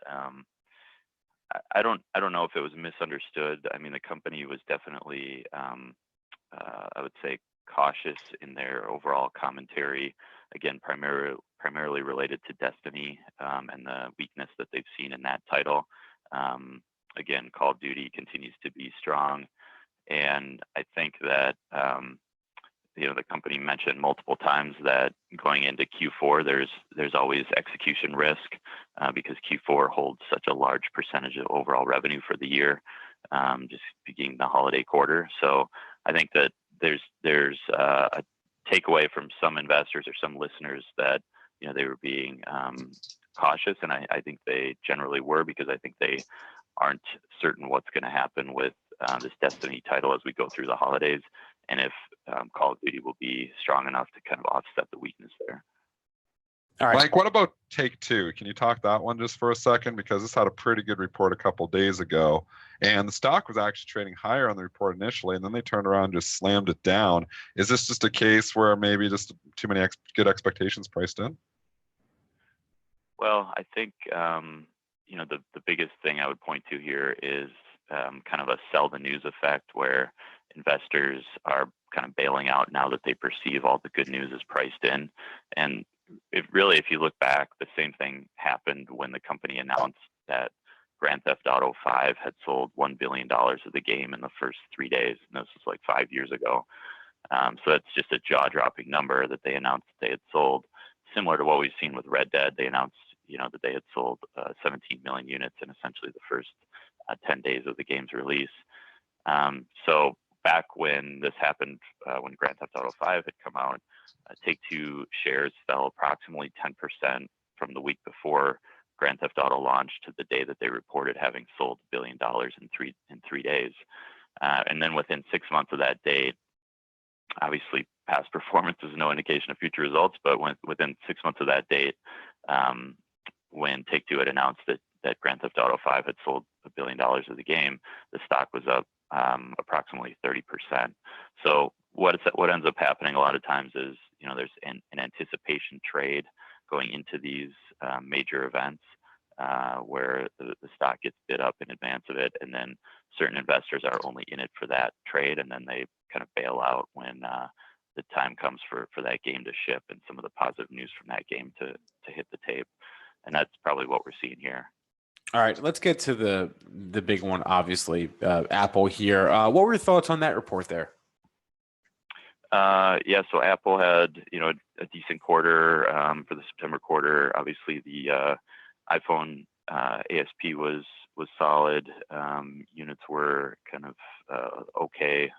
I don't know if it was misunderstood. I mean, the company was definitely, I would say, cautious in their overall commentary. Again, primarily related to Destiny and the weakness that they've seen in that title. Again, Call of Duty continues to be strong, and I think that the company mentioned multiple times that going into Q4, there's always execution risk because Q4 holds such a large percentage of overall revenue for the year, just being the holiday quarter. So I think that there's a takeaway from some investors or some listeners that they were being cautious, and I think they generally were, because I think they aren't certain what's going to happen with this Destiny title as we go through the holidays, and if Call of Duty will be strong enough to kind of offset the weakness there. All right, Mike, what about Take-Two? Can you talk that one just for a second? Because this had a pretty good report a couple days ago, and the stock was actually trading higher on the report initially, and then they turned around and just slammed it down. Is this just a case where maybe just too many good expectations priced in? Well, I think the biggest thing I would point to here is kind of a sell the news effect, where investors are kind of bailing out now that they perceive all the good news is priced in. And if you look back, the same thing happened when the company announced that Grand Theft Auto 5 had sold $1 billion of the game in the first 3 days, and this was like 5 years ago. So that's just a jaw-dropping number that they announced that they had sold. Similar to what we've seen with Red Dead, they announced that they had sold 17 million units in essentially the first 10 days of the game's release. So back when this happened, when Grand Theft Auto 5 had come out, Take-Two shares fell approximately 10% from the week before Grand Theft Auto launched to the day that they reported having sold $1 billion in 3 days. And then within 6 months of that date, obviously past performance is no indication of future results, but within 6 months of that date, when Take-Two had announced that Grand Theft Auto 5 had sold $1 billion of the game, the stock was up approximately 30%. So what ends up happening a lot of times is there's an anticipation trade going into these major events where the stock gets bid up in advance of it, and then certain investors are only in it for that trade, and then they kind of bail out when the time comes for that game to ship and some of the positive news from that game to hit the tape. And that's probably what we're seeing here. All right, let's get to the big one, obviously, Apple here. What were your thoughts on that report there? Yeah, so Apple had a decent quarter for the September quarter. Obviously, the iPhone ASP was solid. Units were kind of okay,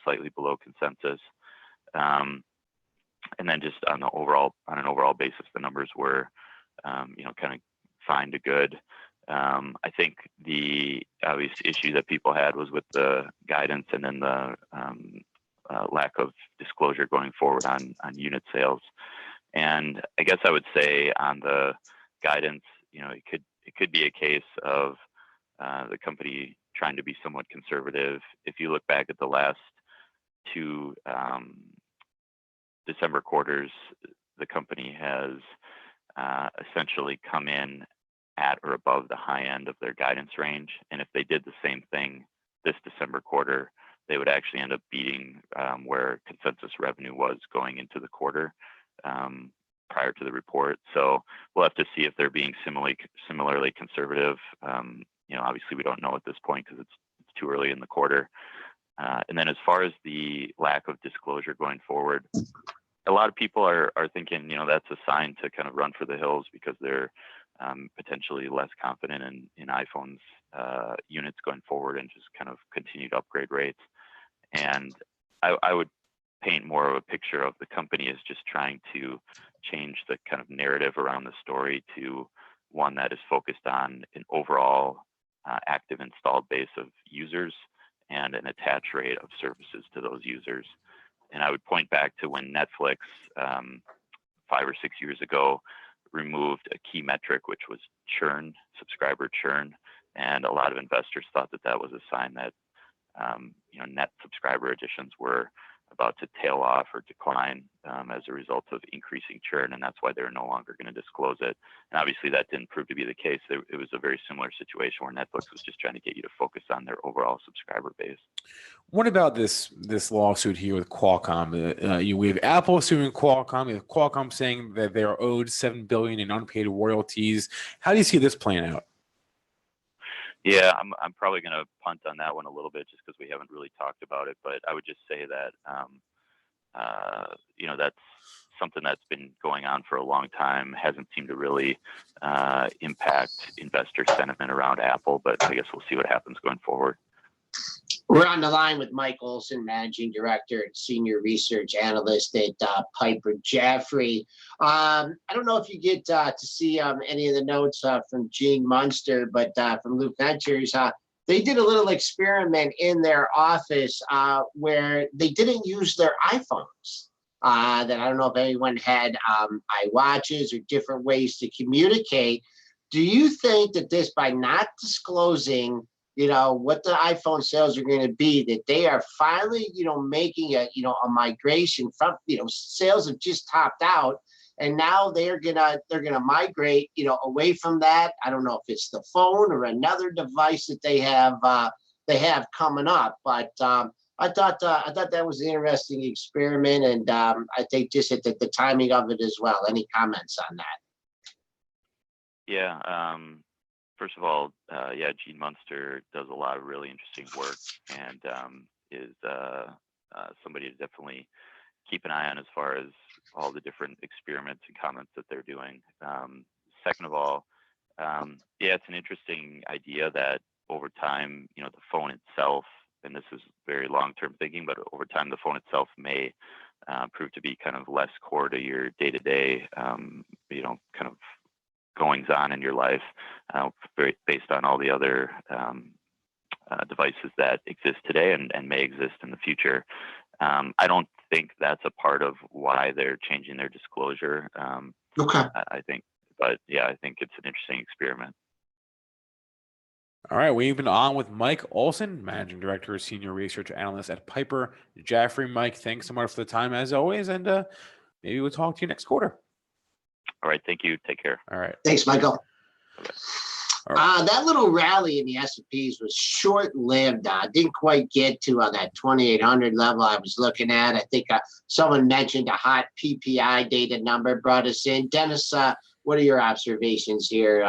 slightly below consensus. And then just on an overall basis, the numbers were kind of fine to good. I think the obvious issue that people had was with the guidance, and then the lack of disclosure going forward on unit sales. And I guess I would say on the guidance, it could be a case of the company trying to be somewhat conservative. If you look back at the last 2 December quarters, the company has essentially come in at or above the high end of their guidance range. And if they did the same thing this December quarter, they would actually end up beating where consensus revenue was going into the quarter prior to the report. So we'll have to see if they're being similarly conservative. Obviously we don't know at this point because it's too early in the quarter. And then as far as the lack of disclosure going forward, a lot of people are thinking, that's a sign to kind of run for the hills because they're potentially less confident in iPhone's units going forward and just kind of continued upgrade rates. And I would paint more of a picture of the company as just trying to change the kind of narrative around the story to one that is focused on an overall active installed base of users and an attach rate of services to those users. And I would point back to when Netflix 5 or 6 years ago removed a key metric, which was churn, subscriber churn. and a lot of investors thought that that was a sign that net subscriber additions were about to tail off or decline as a result of increasing churn, and that's why they're no longer going to disclose it. And obviously that didn't prove to be the case. It was a very similar situation where Netflix was just trying to get you to focus on their overall subscriber base. What about this lawsuit here with Qualcomm? We have Apple suing Qualcomm. We have Qualcomm saying that they are owed $7 billion in unpaid royalties. How do you see this playing out? Yeah, I'm probably going to punt on that one a little bit just because we haven't really talked about it. But I would just say that that's something that's been going on for a long time. Hasn't seemed to really impact investor sentiment around Apple. But I guess we'll see what happens going forward. We're on the line with Mike Olson, Managing Director and Senior Research Analyst at Piper Jaffray. I don't know if you get to see any of the notes from Gene Munster, but from Loop Ventures, they did a little experiment in their office where they didn't use their iPhones. That I don't know if anyone had iWatches or different ways to communicate. Do you think that this, by not disclosing what the iPhone sales are going to be, that they are finally, making a migration from, sales have just topped out, and now they're gonna migrate, away from that. I don't know if it's the phone or another device that they have coming up, but I thought that was an interesting experiment, and I think just at the timing of it as well. Any comments on that? Yeah. First of all, Gene Munster does a lot of really interesting work, and is somebody to definitely keep an eye on as far as all the different experiments and comments that they're doing. Second of all, it's an interesting idea that over time, the phone itself, and this is very long-term thinking, but over time, the phone itself may prove to be kind of less core to your day-to-day, kind of goings on in your life, very based on all the other devices that exist today and may exist in the future. I don't think that's a part of why they're changing their disclosure. Okay. I think it's an interesting experiment. All right, we've been on with Mike Olson, Managing Director, Senior Research Analyst at Piper Jaffray. Mike, thanks so much for the time as always, and maybe we'll talk to you next quarter. All right, thank you. Take care. All right. Thanks, Michael. Okay. That little rally in the S&Ps was short-lived. Didn't quite get to that 2,800 level I was looking at. I think someone mentioned a hot PPI data number brought us in. Dennis, what are your observations here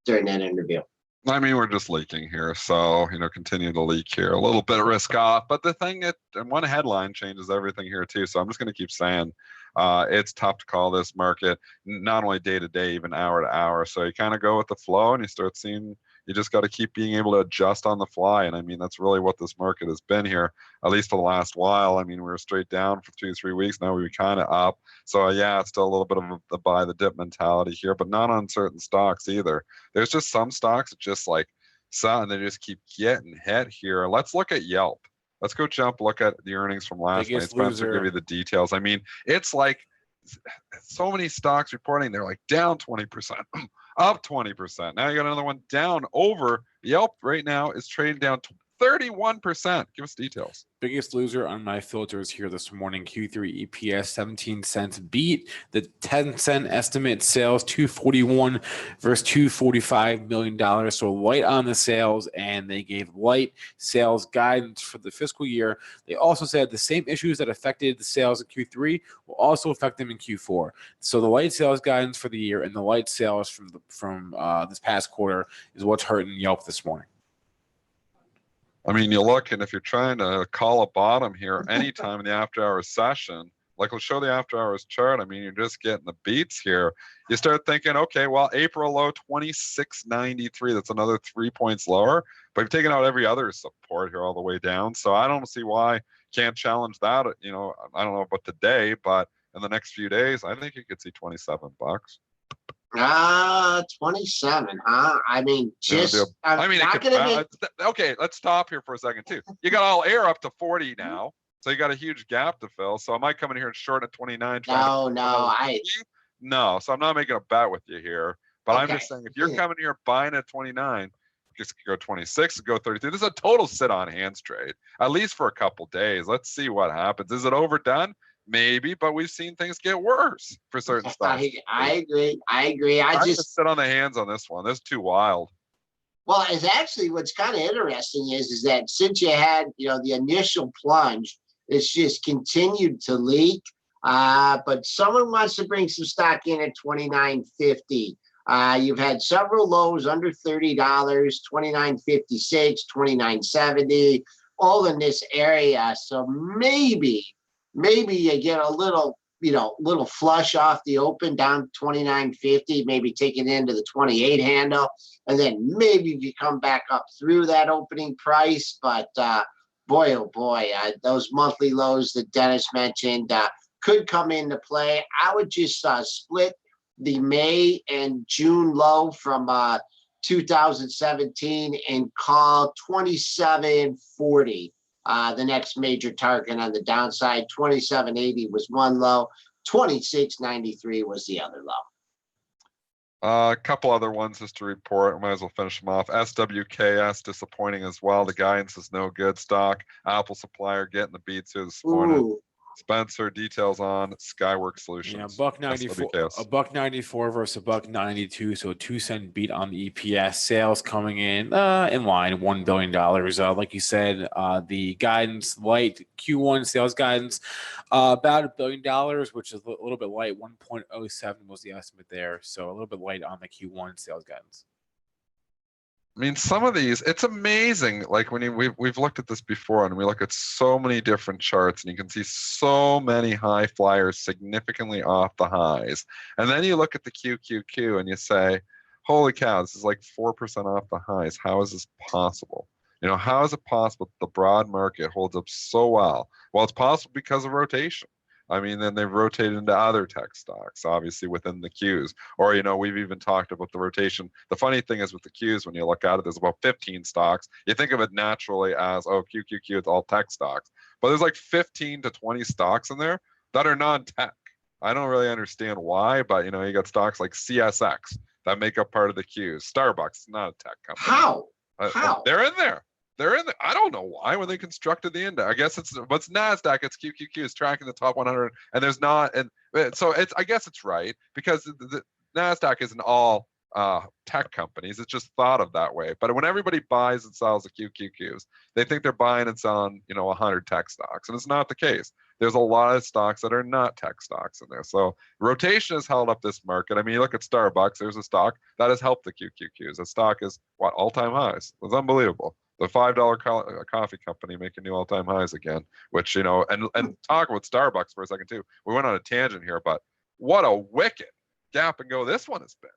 during that interview? I mean, we're just leaking here. So, continue to leak here. A little bit of risk off. But the thing one headline changes everything here too. So I'm just going to keep saying it's tough to call this market, not only day to day, even hour to hour. So you kind of go with the flow and you start seeing, you just got to keep being able to adjust on the fly. And I mean, that's really what this market has been here, at least for the last while. I mean, we were straight down for 2-3 weeks. Now we were kind of up. So it's still a little bit of a buy the dip mentality here, but not on certain stocks either. There's just some stocks that just like sell and they just keep getting hit here. Let's look at Yelp. Let's go look at the earnings from last night. Spencer, give you the details. I mean, it's like so many stocks reporting they're like down 20%, up 20%. Now you got another one down over. Yelp right now is trading down 31%. Give us details. Biggest loser on my filters here this morning. Q3 EPS 17 cents beat the 10-cent estimate. Sales $241 versus $245 million. So light on the sales, and they gave light sales guidance for the fiscal year. They also said the same issues that affected the sales in Q3 will also affect them in Q4. So the light sales guidance for the year and the light sales from this past quarter is what's hurting Yelp this morning. I mean, you look, and if you're trying to call a bottom here anytime in the after hours session, like we'll show the after hours chart, I mean, you're just getting the beats here. You start thinking, okay, well, April low 26.93, that's another 3 points lower, but you've taken out every other support here all the way down. So I don't see why can't challenge that. I don't know about today, but in the next few days, I think you could see $27. 27, huh? I mean, okay, let's stop here for a second too. You got all air up to 40 now, so you got a huge gap to fill. So am I coming here and short at 29? No, so I'm not making a bet with you here, but okay. I'm just saying if you're coming here buying at 29, This could go 26, it could go 33. This is a total sit on hands trade, at least for a couple days. Let's see what happens. Is it overdone? Maybe, but we've seen things get worse for certain stocks. I agree. I just sit on the hands on this one. This is too wild. Well, it's actually what's kind of interesting is that since you had, the initial plunge, it's just continued to leak. But someone wants to bring some stock in at $29.50. You've had several lows under $30, $29.56, $29.70, all in this area. So maybe you get a little flush off the open down $29.50, maybe take it into the 28 handle, and then maybe you come back up through that opening price. But boy, oh boy, those monthly lows that Dennis mentioned could come into play. I would just split the May and June low from 2017 and call 27.40 the next major target on the downside. 27.80 was one low, 26.93 was the other low. A couple other ones just to report. Might as well finish them off. SWKS disappointing as well. The guidance is no good. Stock Apple supplier getting the beats here this morning. Ooh. Spencer, details on Skyworks Solutions. Yeah, $1.94 versus $1.92, so a 2-cent beat on the EPS. Sales coming in line, $1 billion. Like you said, the guidance light Q1 sales guidance about $1 billion, which is a little bit light. 1.07 was the estimate there, so a little bit light on the Q1 sales guidance. I mean, some of these, it's amazing. Like when we've looked at this before, and we look at so many different charts, and you can see so many high flyers significantly off the highs. And then you look at the QQQ and you say, holy cow, this is like 4% off the highs. How is this possible? How is it possible that the broad market holds up so well? Well, it's possible because of rotation. I mean, then they've rotated into other tech stocks, obviously within the Qs. Or, we've even talked about the rotation. The funny thing is with the Qs, when you look at it, there's about 15 stocks. You think of it naturally as, QQQ, it's all tech stocks. But there's like 15 to 20 stocks in there that are non-tech. I don't really understand why, but, you got stocks like CSX that make up part of the Qs. Starbucks, not a tech company. How? They're in there. I don't know why when they constructed the index. I guess it's NASDAQ, it's QQQ is tracking the top 100, and there's not, and so I guess it's right because the NASDAQ isn't all tech companies. It's just thought of that way. But when everybody buys and sells the QQQs, they think they're buying and selling 100 tech stocks, and it's not the case. There's a lot of stocks that are not tech stocks in there. So rotation has held up this market. I mean, you look at Starbucks, there's a stock that has helped the QQQs. The stock is all-time highs. It's unbelievable. The $5 coffee company making new all-time highs again, which, and talk about Starbucks for a second too. We went on a tangent here, but what a wicked gap and go this one has been.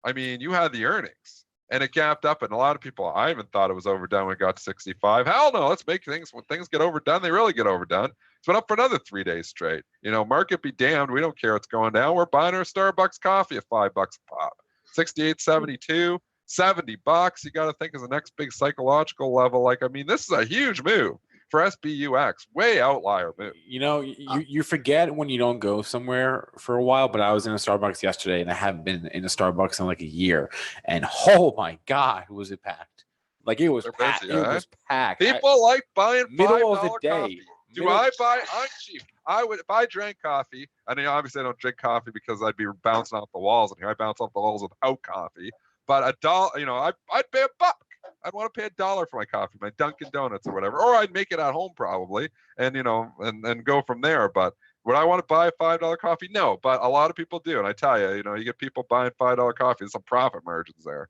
I mean, you had the earnings and it gapped up, and a lot of people, I even thought it was overdone when it got to 65. Hell no, let's make things, when things get overdone, they really get overdone. It's been up for another 3 days straight. Market be damned. We don't care what's going down. We're buying our Starbucks coffee at $5 a pop. 68.72. $70. You got to think is the next big psychological level. This is a huge move for SBUX, way outlier move. You forget when you don't go somewhere for a while, but I was in a Starbucks yesterday, and I haven't been in a Starbucks in like a year, and oh my God, was it packed. It was packed. Busy, it was packed. People like buying middle of the day. Coffee. I'm cheap. I would, if I drank coffee, and obviously I don't drink coffee because I'd be bouncing off the walls in here. I bounce off the walls without coffee. But $1, I'd pay $1. I'd want to pay $1 for my coffee, my Dunkin' Donuts or whatever, or I'd make it at home probably, and and go from there. But would I want to buy a $5 coffee? No, but a lot of people do, and I tell you, you get people buying $5 coffee. There's some profit margins there.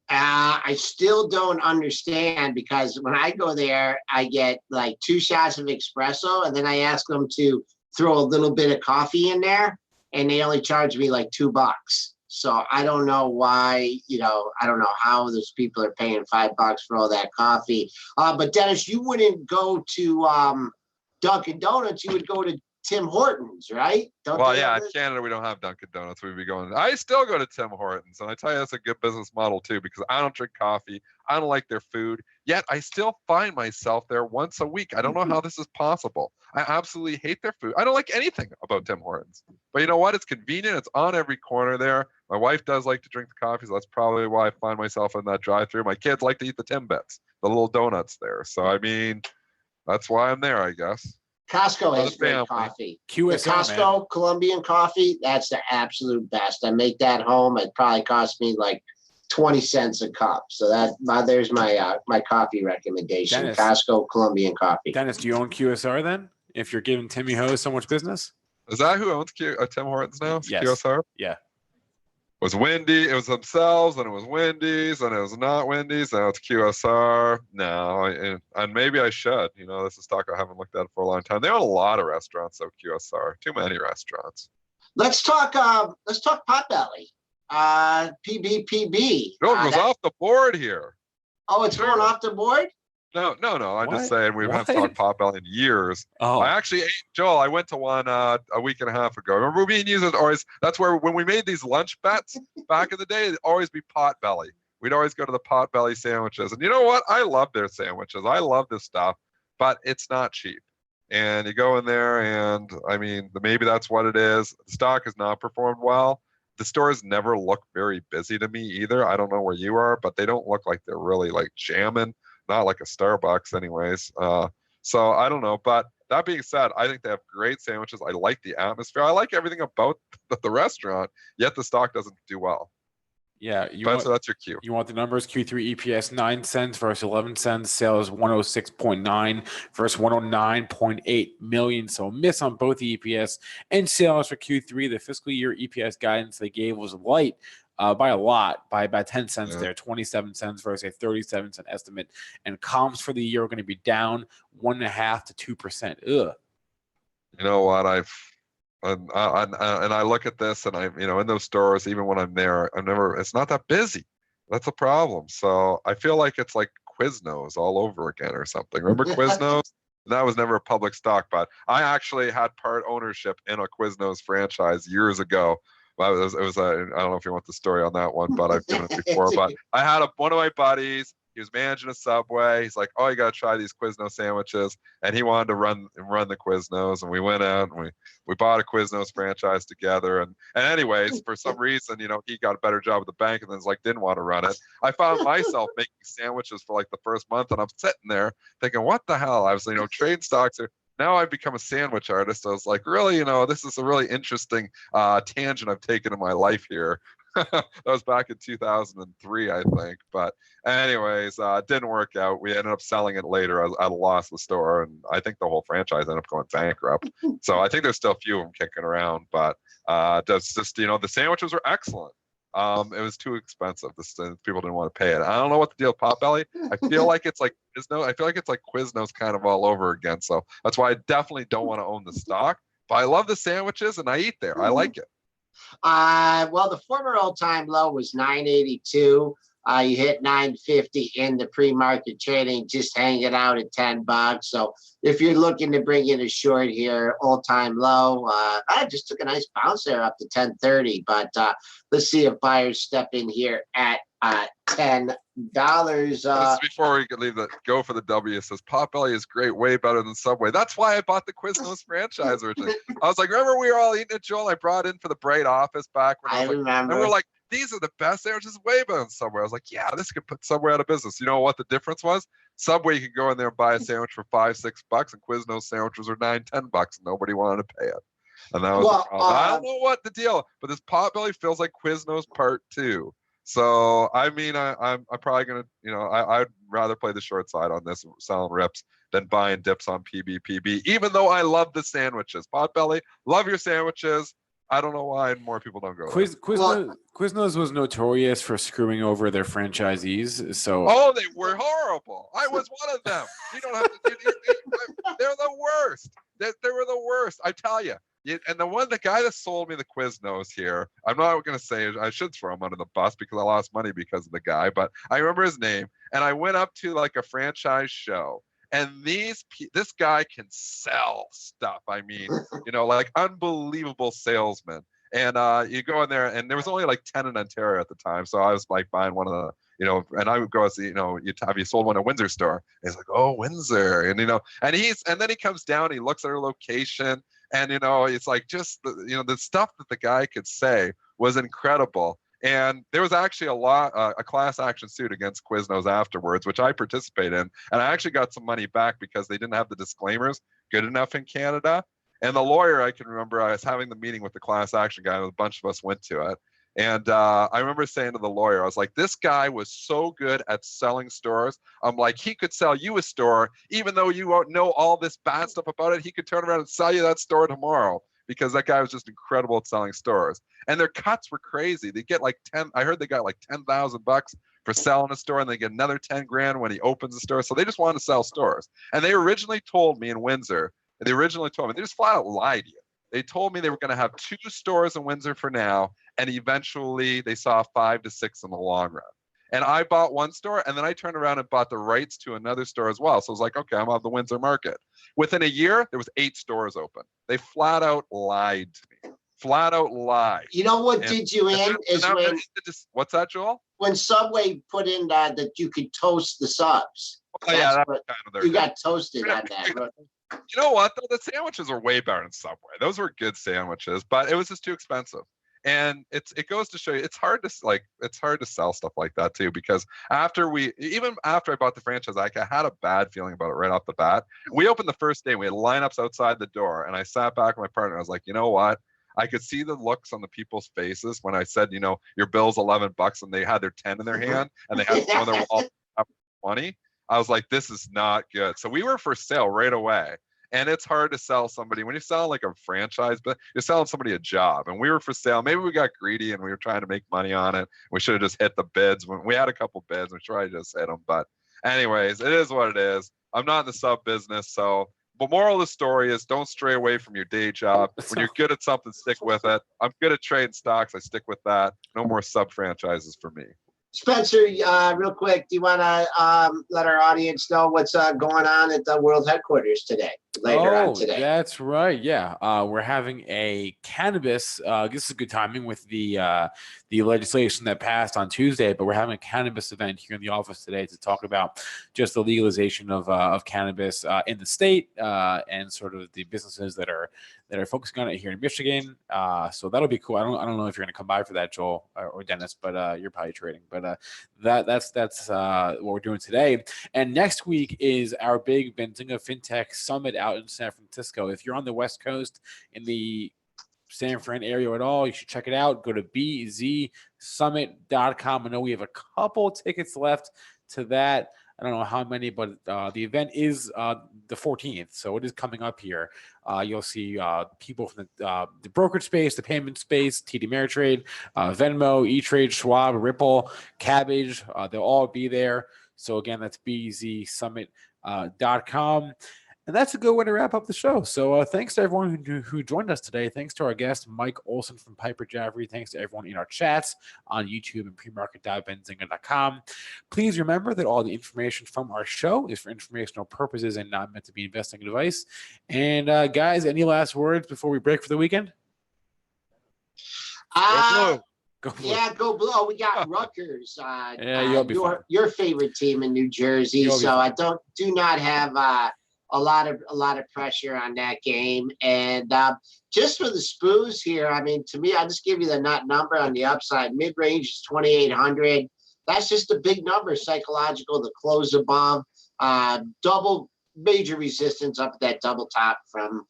I still don't understand, because when I go there, I get like 2 shots of espresso, and then I ask them to throw a little bit of coffee in there, and they only charge me like $2. So I don't know why, I don't know how those people are paying $5 for all that coffee. But Dennis, you wouldn't go to Dunkin' Donuts. You would go to Tim Hortons, right? In Canada, we don't have Dunkin' Donuts. We'd be going, I still go to Tim Hortons. And I tell you, that's a good business model too, because I don't drink coffee. I don't like their food. Yet I still find myself there once a week. I don't know how this is possible. I absolutely hate their food. I don't like anything about Tim Hortons. But you know what? It's convenient. It's on every corner there. My wife does like to drink the coffee, so that's probably why I find myself in that drive-thru. My kids like to eat the Timbits, the little donuts there. So I mean, that's why I'm there, I guess. Costco has great coffee. QSR, the Costco man. Colombian coffee, that's the absolute best. I make that home. It probably cost me like 20 cents a cup. So there's my my coffee recommendation. Dennis. Costco Colombian coffee. Dennis, do you own QSR then? If you're giving Timmy Ho so much business? Is that who owns Tim Hortons now? Yes. QSR? Yeah. It was Wendy. It was themselves, and it was Wendy's, and it was not Wendy's. Now it's QSR. No, and maybe I should. You know, this is stock I haven't looked at for a long time. They own a lot of restaurants, though. QSR, too many restaurants. Let's talk Potbelly. PBPB. No, it goes off the board here. Oh, it's going off the board? No. I'm What? just saying we haven't What? talked Potbelly in years. Oh, I actually ate, Joel, I went to one a week and a half ago. Remember me and you would always, that's where when we made these lunch bets back in the day, it'd always be Potbelly. We'd always go to the Potbelly sandwiches. And you know what? I love their sandwiches. I love this stuff, but it's not cheap. And you go in there and I mean, maybe that's what it is. The stock has not performed well. The stores never look very busy to me either. I don't know where you are, but they don't look like they're really like jamming. Not like a Starbucks anyways. So I don't know. But that being said, I think they have great sandwiches. I like the atmosphere. I like everything about the restaurant, yet the stock doesn't do well. yeah. So that's your cue. You want the numbers? Q3 EPS 9 cents versus 11 cents. Sales 106.9 versus 109.8 million. So a miss on both the EPS and sales for Q3. The fiscal year EPS guidance they gave was light by a lot, by about 10 cents there, 27 cents versus a 37-cent estimate. And comps for the year are going to be down 1.5% to 2%. Ugh. You know what? And I look at this and in those stores, even when I'm there, it's not that busy. That's a problem. So I feel like it's like Quiznos all over again or something. Remember Quiznos? That was never a public stock, but I actually had part ownership in a Quiznos franchise years ago. Well, I don't know if you want the story on that one, but I've given it before. But I had one of my buddies. He was managing a Subway. He's like, "Oh, you got to try these Quiznos sandwiches," and he wanted to run the Quiznos. And we went out and we bought a Quiznos franchise together. And anyways, for some reason, he got a better job at the bank, and then didn't want to run it. I found myself making sandwiches for like the first month, and I'm sitting there thinking, "What the hell?" I was, trade stocks are. Now I've become a sandwich artist. I was like, really, this is a really interesting tangent I've taken in my life here. That was back in 2003, I think. But anyways, it didn't work out. We ended up selling it later at a loss of the store. And I think the whole franchise ended up going bankrupt. So I think there's still a few of them kicking around. But the sandwiches were excellent. It was too expensive. People didn't want to pay it. I don't know what the deal with Potbelly. I feel like it's like Quiznos kind of all over again. So that's why I definitely don't want to own the stock. But I love the sandwiches and I eat there. I like it. Well, the former all-time low was 982. You hit 950 in the pre-market trading, just hanging out at $10. So if you're looking to bring in a short here, all-time low, I just took a nice bounce there up to 1030. But let's see if buyers step in here at $10. Before we could go for the W, it says Potbelly is great, way better than Subway. That's why I bought the Quiznos franchise originally. I was like, remember we were all eating it, Joel? I brought in for the Bright Office back when I remember. And we're like, these are the best sandwiches, way better than Subway. I was like, yeah, this could put Subway out of business. You know what the difference was? Subway, you could go in there and buy a sandwich for $5-6, and Quiznos sandwiches are $9-10, and nobody wanted to pay it. And that was the problem. I don't know what the deal, but this Potbelly feels like Quiznos Part 2. So I mean, I'm probably gonna, I'd rather play the short side on this, selling rips, than buying dips on PBPB. Even though I love the sandwiches, Potbelly, love your sandwiches. I don't know why more people don't go. Quiznos was notorious for screwing over their franchisees. So they were horrible. I was one of them. You don't have to. They're the worst. They were the worst. I tell you. And the guy that sold me the Quiznos here, I'm not going to say, I should throw him under the bus because I lost money because of the guy, but I remember his name. And I went up to like a franchise show, and this guy can sell stuff. I mean, like unbelievable salesman. And you go in there, and there was only like 10 in Ontario at the time. So I was like buying one of and I would go, have you sold one at Windsor store? And he's like, oh, Windsor. And, and then he comes down, he looks at our location, and, it's like just, the stuff that the guy could say was incredible. And there was actually a class action suit against Quiznos afterwards, which I participated in. And I actually got some money back because they didn't have the disclaimers good enough in Canada. And the lawyer, I can remember, I was having the meeting with the class action guy, and a bunch of us went to it. And I remember saying to the lawyer, I was like, this guy was so good at selling stores. I'm like, he could sell you a store, even though you know all this bad stuff about it. He could turn around and sell you that store tomorrow, because that guy was just incredible at selling stores. And their cuts were crazy. They get I heard they got like $10,000 for selling a store, and they get another 10 grand when he opens a store. So they just wanted to sell stores. And they originally told me in Windsor, they just flat out lied to you. They told me they were going to have 2 stores in Windsor for now, and eventually they saw 5 to 6 in the long run. And I bought one store, and then I turned around and bought the rights to another store as well. So I was like, okay, I'm on the Windsor market. Within a year, there was 8 stores open. They flat out lied to me. Flat out lied. You know what did you in is when what's that, Joel? When Subway put in that you could toast the subs. Oh, yeah, that's kind of their you got toasted on that. You know what, though? The sandwiches are way better than Subway. Those were good sandwiches, but it was just too expensive. And it goes to show you, it's hard to sell stuff like that too, because even after I bought the franchise, I had a bad feeling about it right off the bat. We opened the first day, we had lineups outside the door, and I sat back with my partner. I was like, you know what? I could see the looks on the people's faces when I said, your bill's $11, and they had their 10 in their hand, and they had one of their wallet 20. I was like, this is not good. So we were for sale right away. And it's hard to sell somebody when you're selling like a franchise, but you're selling somebody a job. And we were for sale. Maybe we got greedy and we were trying to make money on it. We should have just hit the bids. When we had a couple bids, we tried to just hit them. But anyways, it is what it is. I'm not in the sub business. So the moral of the story is don't stray away from your day job. When you're good at something, stick with it. I'm good at trading stocks. I stick with that. No more sub franchises for me. Spencer, real quick, do you want to let our audience know what's going on at the world headquarters later on today? That's right. Yeah. We're having a cannabis. This is good timing with the legislation that passed on Tuesday, but we're having a cannabis event here in the office today to talk about just the legalization of cannabis in the state and sort of the businesses that are focusing on it here in Michigan. So that'll be cool. I don't know if you're going to come by for that, Joel or Dennis, but you're probably trading. But that's what we're doing today. And next week is our big Benzinga FinTech Summit out in San Francisco. If you're on the West Coast in the San Fran area at all, you should check it out. Go to bzsummit.com. I know we have a couple tickets left to that. I don't know how many, but the event is the 14th, so it is coming up here. You'll see people from the brokerage space, the payment space, TD Ameritrade, Venmo, E-Trade, Schwab, Ripple, Cabbage. They'll all be there. So again, that's bzsummit.com. And that's a good way to wrap up the show. So thanks to everyone who joined us today. Thanks to our guest, Mike Olson from Piper Jaffray. Thanks to everyone in our chats on YouTube and premarket.benzinga.com. Please remember that all the information from our show is for informational purposes and not meant to be investing advice. And guys, any last words before we break for the weekend? Go Blue. Yeah, go Blue. Oh, we got Rutgers. You'll be fine. Your favorite team in New Jersey. So I do not have a lot of pressure on that game. And just for the spoos here, I mean, to me, I just give you the nut number on the upside. Mid-range is 2,800. That's just a big number, psychological, the close above. Double major resistance up at that double top from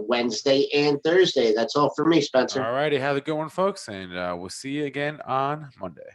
Wednesday and Thursday. That's all for me, Spencer. All righty. Have a good one, folks. And we'll see you again on Monday.